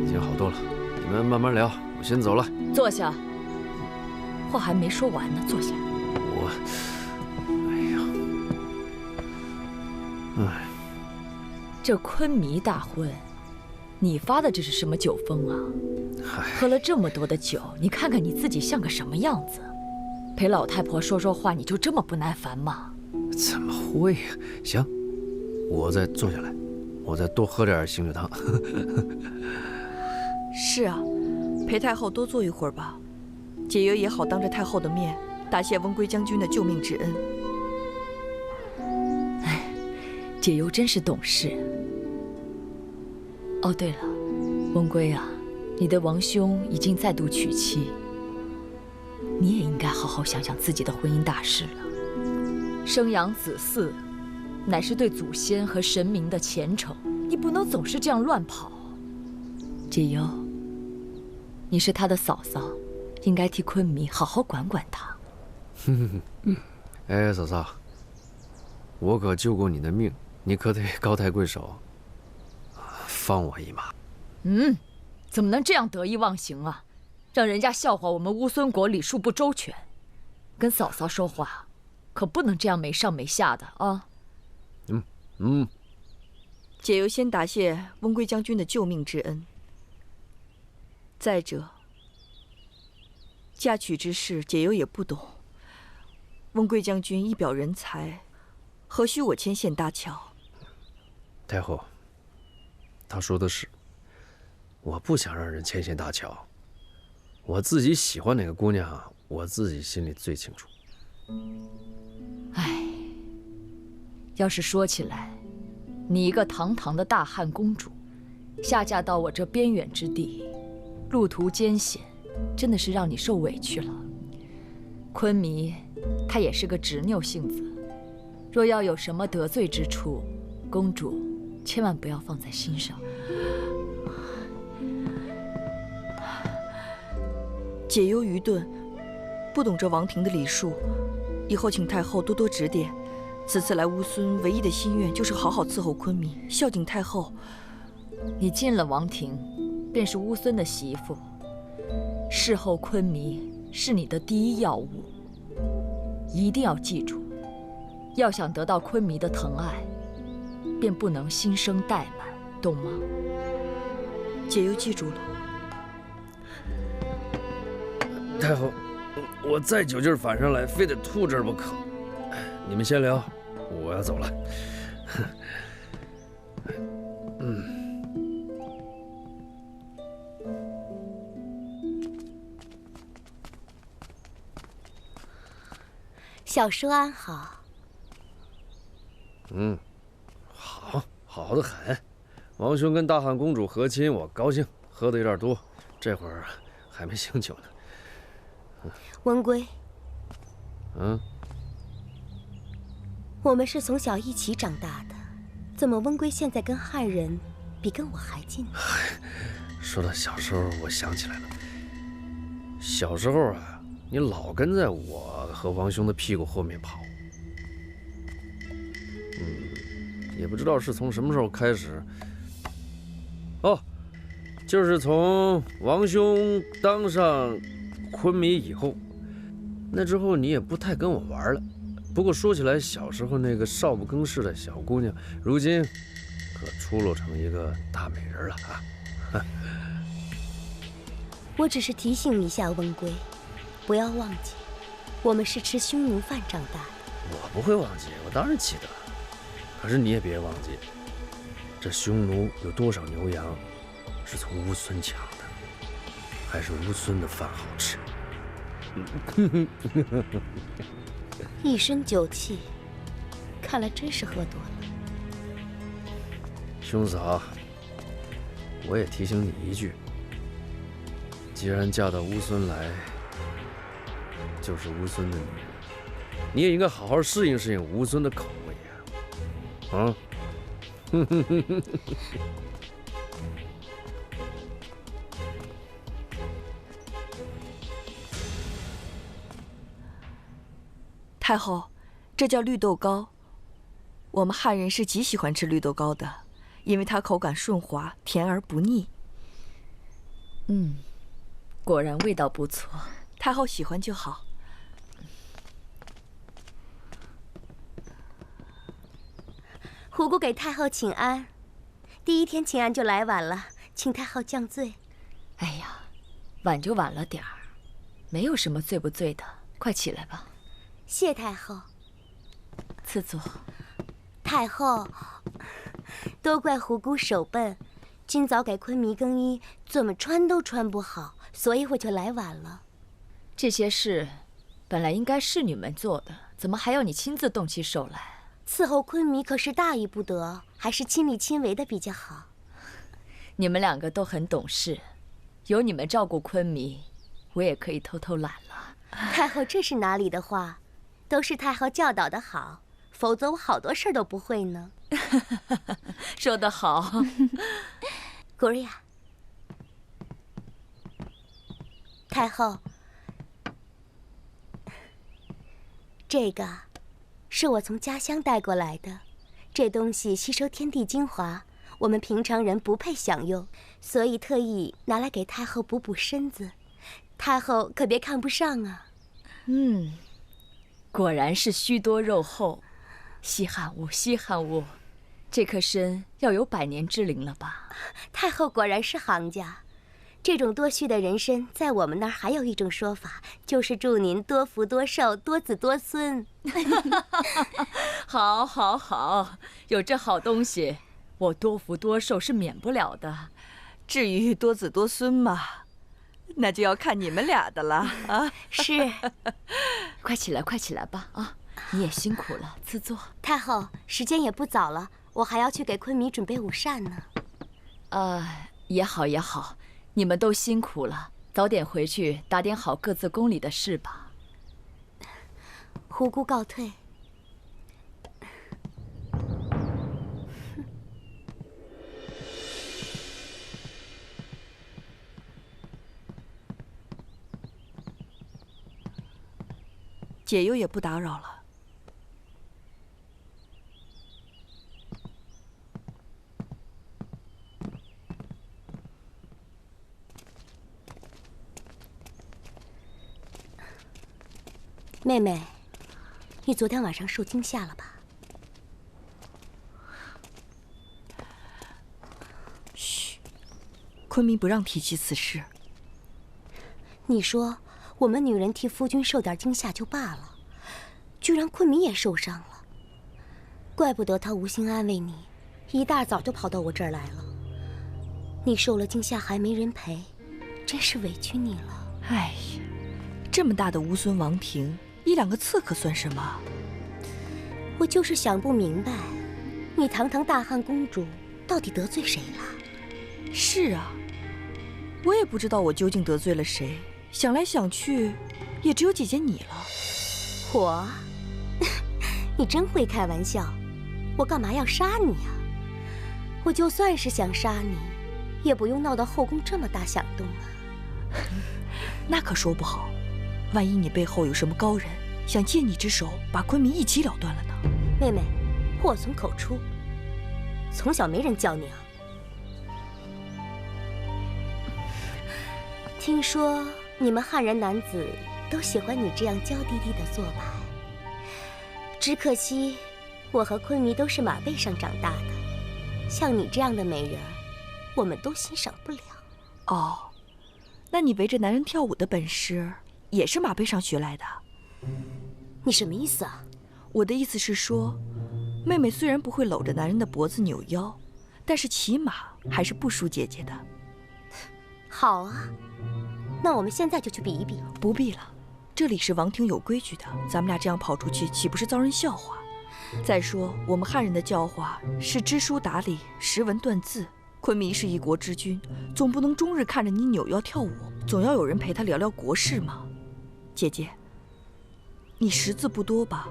已经好多了。你们慢慢聊，我先走了。坐下。话还没说完呢，坐下。这昆弥大婚，你发的这是什么酒疯啊？喝了这么多的酒，你看看你自己像个什么样子？陪老太婆说说话，你就这么不耐烦吗？怎么会呀？行，我再坐下来，我再多喝点醒酒汤。是啊，陪太后多坐一会儿吧，解忧也好当着太后的面答谢温归将军的救命之恩。哎，解忧真是懂事。哦，对了，温归啊，你的王兄已经再度娶妻，你也应该好好想想自己的婚姻大事了。生养子嗣，乃是对祖先和神明的虔诚，你不能总是这样乱跑。解忧，你是他的嫂嫂，应该替昆弥好好管管他。哎，嫂嫂，我可救过你的命，你可得高抬贵手，放我一马。怎么能这样得意忘形啊？让人家笑话我们乌孙国礼数不周全。跟嫂嫂说话，可不能这样没上没下的啊。解忧先答谢温归将军的救命之恩。再者，嫁娶之事，解忧也不懂。温归将军一表人才，何须我牵线搭桥？太后，他说的是，我不想让人牵线搭桥。我自己喜欢哪个姑娘，我自己心里最清楚。唉，要是说起来，你一个堂堂的大汉公主，下嫁到我这边远之地，路途艰险，真的是让你受委屈了。昆弥，她也是个执拗性子，若要有什么得罪之处，公主千万不要放在心上。解忧愚钝，不懂这王庭的礼数，以后请太后多多指点。此次来乌孙，唯一的心愿就是好好伺候昆弥，孝敬太后。你进了王庭，便是乌孙的媳妇，侍候昆弥是你的第一要务。一定要记住，要想得到昆弥的疼爱，便不能心生怠慢，懂吗？解忧记住了。太后，我再酒劲反上来，非得吐这儿不可。你们先聊，我要走了。小叔安好。好的很。王兄跟大汉公主和亲，我高兴。喝的有点多，这会儿还没醒酒呢。温归，嗯，我们是从小一起长大的，怎么温归现在跟汉人比跟我还近呢？说到小时候，我想起来了。小时候啊，你老跟在我和王兄的屁股后面跑。也不知道是从什么时候开始。哦，就是从王兄当上昆迷以后，那之后你也不太跟我玩了。不过说起来，小时候那个少不更事的小姑娘，如今可出落成一个大美人了啊！我只是提醒一下温归，不要忘记，我们是吃匈奴饭长大的。我不会忘记，我当然记得。可是你也别忘记，这匈奴有多少牛羊是从乌孙抢的，还是乌孙的饭好吃。一身酒气，看来真是喝多了。兄嫂，我也提醒你一句，既然嫁到乌孙来，就是乌孙的女人，你也应该好好适应适应乌孙的口味呀。啊！太后，这叫绿豆糕。我们汉人是极喜欢吃绿豆糕的，因为它口感顺滑，甜而不腻。果然味道不错。太后喜欢就好。虎姑给太后请安，第一天请安就来晚了，请太后降罪。哎呀，晚就晚了点儿，没有什么罪不罪的，快起来吧。谢太后。赐座。太后，都怪虎姑手笨，今早给昆迷更衣，怎么穿都穿不好，所以我就来晚了。这些事本来应该侍女们做的，怎么还要你亲自动起手来？伺候昆迷可是大意不得，还是亲力亲为的比较好。你们两个都很懂事，有你们照顾昆迷，我也可以偷偷懒了。太后，这是哪里的话？都是太后教导的好，否则我好多事儿都不会呢。说得好。果瑞亚，太后，这个是我从家乡带过来的，这东西吸收天地精华，我们平常人不配享用，所以特意拿来给太后补补身子。太后可别看不上啊。果然是虚多肉厚，稀罕物，稀罕物。这颗参要有100年之龄了吧？太后果然是行家。这种多虚的人参，在我们那儿还有一种说法，就是祝您多福多寿、多子多孙。好，好，好，有这好东西，我多福多寿是免不了的。至于多子多孙嘛，那就要看你们俩的了啊！是，快起来，快起来吧！啊，你也辛苦了，赐座。太后，时间也不早了，我还要去给昆迷准备午膳呢。也好也好，你们都辛苦了，早点回去打点好各自宫里的事吧。虎姑告退。解忧也不打扰了。妹妹，你昨天晚上受惊吓了吧？嘘，昆明不让提起此事。你说我们女人替夫君受点惊吓就罢了，居然昆明也受伤了。怪不得他无心安慰你，一大早就跑到我这儿来了。你受了惊吓还没人陪，真是委屈你了。哎呀，这么大的乌孙王庭，1、2个刺客算什么？我就是想不明白，你堂堂大汉公主到底得罪谁了？是啊，我也不知道我究竟得罪了谁。想来想去，也只有姐姐你了。我？你真会开玩笑。我干嘛要杀你啊？我就算是想杀你，也不用闹到后宫这么大响动啊。那可说不好，万一你背后有什么高人想借你之手把昆明一起了断了呢？妹妹，祸从口出，从小没人教你啊。听说你们汉人男子都喜欢你这样娇滴滴的做派，只可惜我和昆迷都是马背上长大的，像你这样的美人，我们都欣赏不了。哦，那你围着男人跳舞的本事也是马背上学来的？你什么意思啊？我的意思是说，妹妹虽然不会搂着男人的脖子扭腰，但是起码还是不输姐姐的。好啊，那我们现在就去比一比。不必了，这里是王庭有规矩的，咱们俩这样跑出去，岂不是遭人笑话？再说，我们汉人的教化是知书达理、识文断字。昆迷是一国之君，总不能终日看着你扭腰跳舞，总要有人陪他聊聊国事嘛。姐姐，你识字不多吧？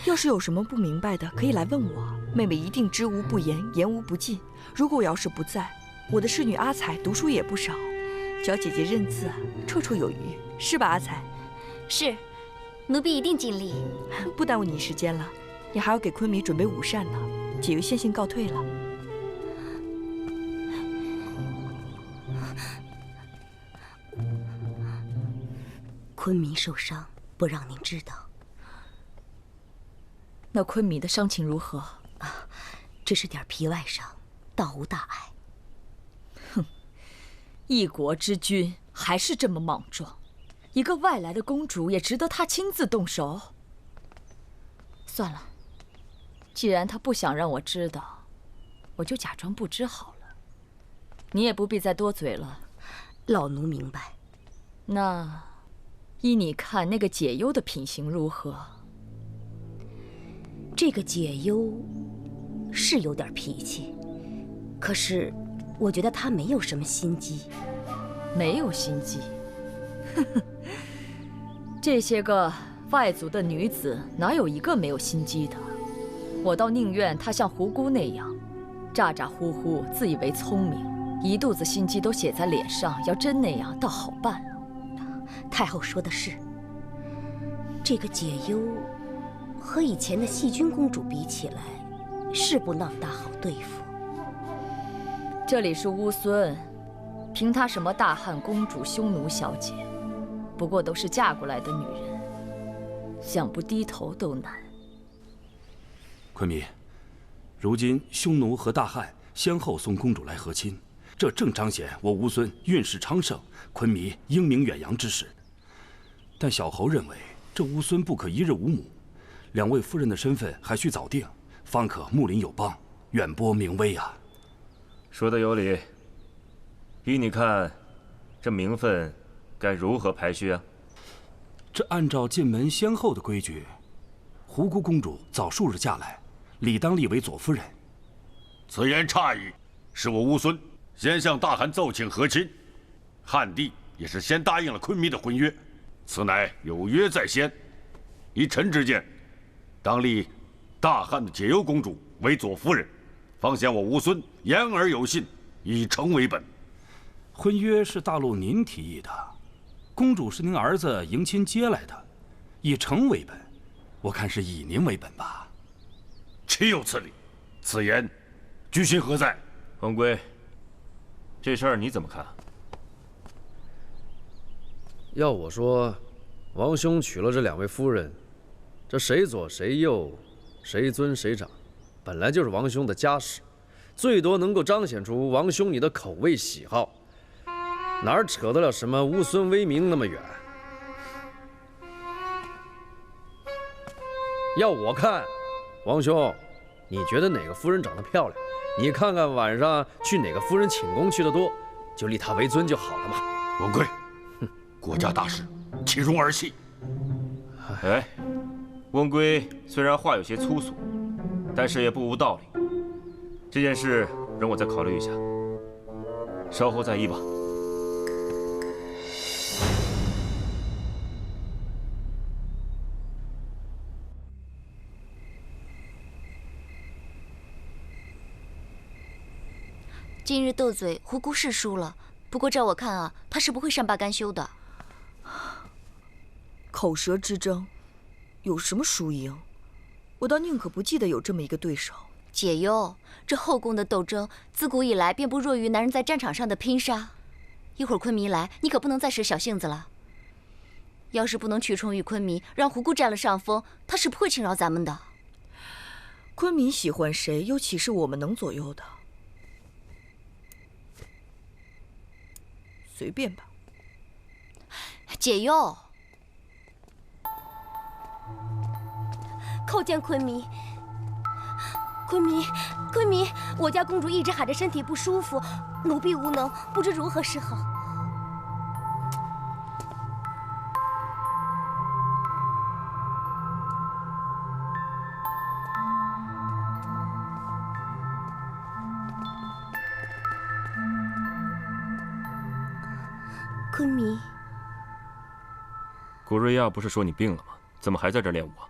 要是有什么不明白的，可以来问我，妹妹一定知无不言，言无不尽。如果我要是不在，我的侍女阿彩读书也不少，教姐姐认字啊，绰绰有余，是吧，阿彩？是，奴婢一定尽力。不耽误你时间了，你还要给昆迷准备午膳呢。姐姐先行告退了。昆迷受伤，不让您知道。那昆迷的伤情如何？啊，只是点皮外伤，倒无大碍。哼，一国之君还是这么莽撞，一个外来的公主也值得他亲自动手？算了，既然他不想让我知道，我就假装不知好了。你也不必再多嘴了。老奴明白。那依你看，那个解忧的品行如何？这个解忧是有点脾气，可是我觉得他没有什么心机。没有心机？呵呵，这些个外族的女子哪有一个没有心机的？我倒宁愿她像胡姑那样，咋咋呼呼，自以为聪明，一肚子心机都写在脸上。要真那样，倒好办了。太后说的是，这个解忧和以前的细君公主比起来，是不那么大好对付。这里是乌孙，凭她什么大汉公主、匈奴小姐，不过都是嫁过来的女人，想不低头都难。昆迷，如今匈奴和大汉先后送公主来和亲，这正彰显我乌孙运势昌盛，昆迷英名远扬之势。但小侯认为，这乌孙不可一日无母，2位夫人的身份还需早定，方可睦邻友邦，远播名威啊。说的有理。依你看，这名分该如何排序啊？这按照进门先后的规矩，胡姑公主早数日嫁来，理当立为左夫人。此言差矣，是我乌孙先向大汗奏请和亲，汉帝也是先答应了昆迷的婚约，此乃有约在先。依臣之见，当立大汉的解忧公主为左夫人，方显我乌孙言而有信，以诚为本。婚约是大陆您提议的，公主是您儿子迎亲接来的，以诚为本，我看是以您为本吧。岂有此理！此言居心何在？王圭，这事儿你怎么看？要我说，王兄娶了这2位夫人，这谁左谁右，谁尊谁长，本来就是王兄的家事，最多能够彰显出王兄你的口味喜好，哪儿扯得了什么乌孙威名那么远？要我看，王兄，你觉得哪个夫人长得漂亮？你看看晚上去哪个夫人寝宫去的多，就立她为尊就好了嘛。文贵，国家大事，岂容儿戏？哎，温归虽然话有些粗俗，但是也不无道理。这件事容我再考虑一下，稍后再议吧。今日斗嘴，胡姑是输了。不过照我看啊，她是不会善罢甘休的。口舌之争，有什么输赢？我倒宁可不记得有这么一个对手。解忧，这后宫的斗争自古以来便不弱于男人在战场上的拼杀。一会儿昆弥来，你可不能再使小性子了。要是不能取宠于昆弥，让胡姑占了上风，她是不会轻饶咱们的。昆弥喜欢谁，又岂是我们能左右的？随便吧。解忧，叩见昆弥。昆弥，我家公主一直喊着身体不舒服，奴婢无能，不知如何是好。昆弥，古瑞亚不是说你病了吗？怎么还在这练武啊？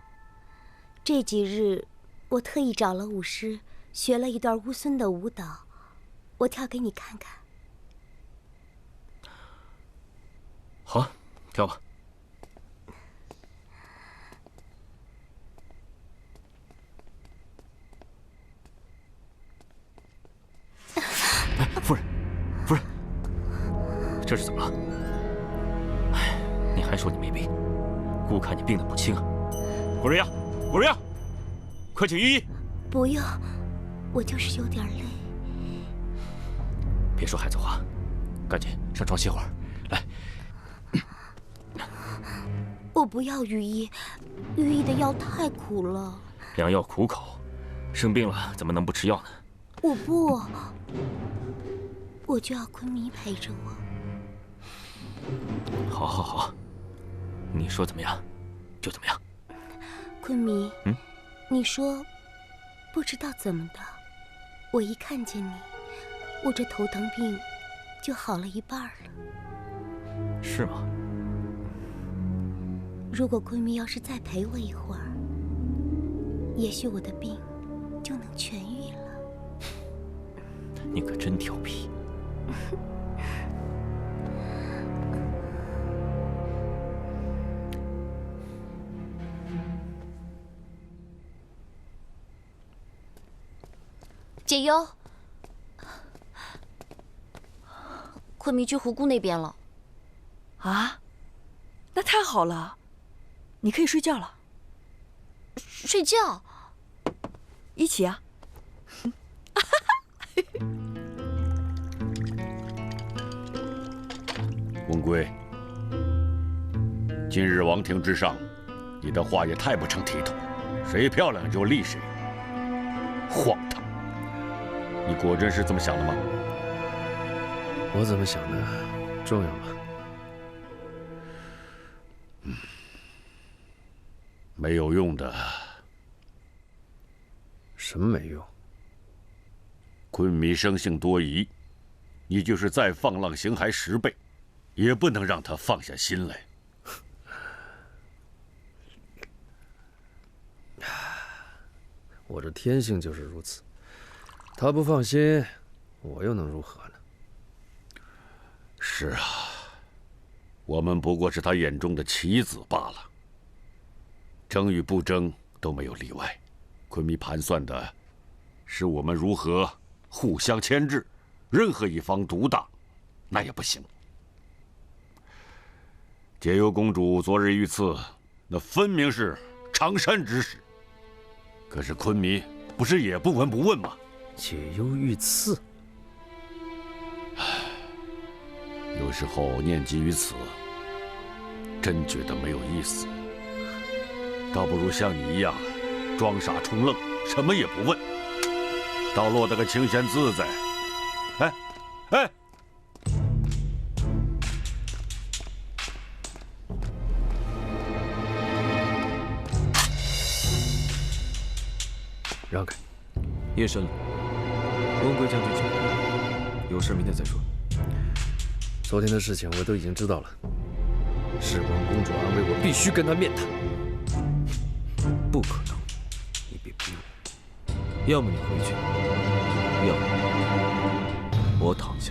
这几日我特意找了舞师，学了一段乌孙的舞蹈，我跳给你看看。好，跳吧。哎，夫人，夫人，这是怎么了？哎，你还说你没病，姑看你病得不轻啊！古瑞亚，古瑞亚，快请御医。不用，我就是有点累。别说孩子话，赶紧上床歇会儿。来，我不要御医，御医的药太苦了。良药苦口，生病了怎么能不吃药呢？我不，我就要昆弥陪着我。好，好，好，你说怎么样，就怎么样。昆弥，你说，不知道怎么的，我一看见你，我这头疼病就好了一半了。是吗？如果昆弥要是再陪我一会儿，也许我的病就能痊愈了。你可真调皮。解忧，昆弥去胡姑那边了。啊，那太好了，你可以睡觉了。睡觉？一起啊。文贵，今日王庭之上，你的话也太不成体统，谁漂亮就立谁，荒唐！你果真是这么想的吗？我怎么想的重要吗？没有用的。什么没用？昆弥生性多疑，你就是再放浪形骸10倍，也不能让他放下心来。我这天性就是如此，他不放心，我又能如何呢？是啊，我们不过是他眼中的棋子罢了。争与不争都没有例外，昆弥盘算的是我们如何互相牵制，任何一方独大，那也不行。解忧公主昨日遇刺，那分明是常山之事。可是昆弥不是也不闻不问吗？解忧遇刺，有时候念及于此，真觉得没有意思。倒不如像你一样，装傻充愣，什么也不问，倒落得个清闲自在。哎，哎，让开！夜深了，温贵将军请，有事明天再说。昨天的事情我都已经知道了。事关公主安危，我必须跟她面谈。不可能，你别逼我。要么你回去，要么我躺下。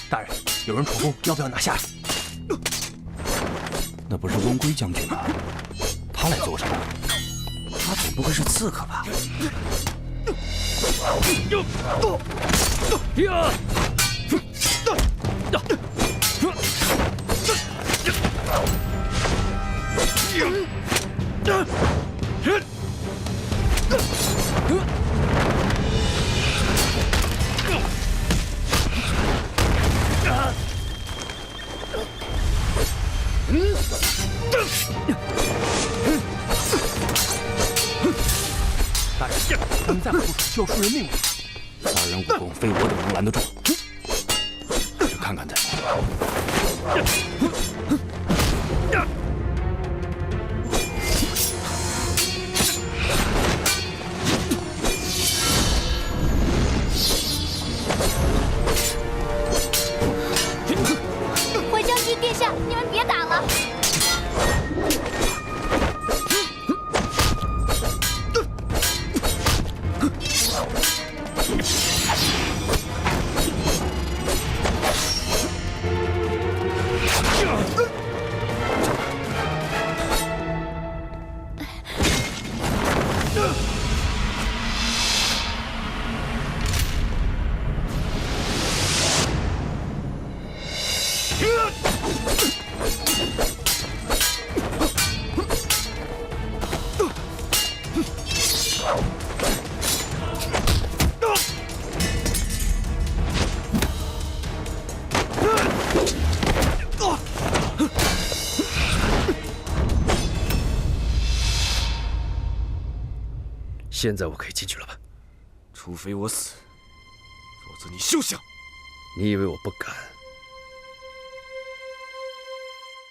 大人，有人闯宫，要不要拿下？那不是温圭将军吗？他来做什么？他总不会是刺客吧？大人，他们再不出手就要出人命了。3人武功非我等能拦得住，还是看看再说。回将军殿下，你们别打了。现在我可以进去了吧？除非我死，否则你休想！你以为我不敢？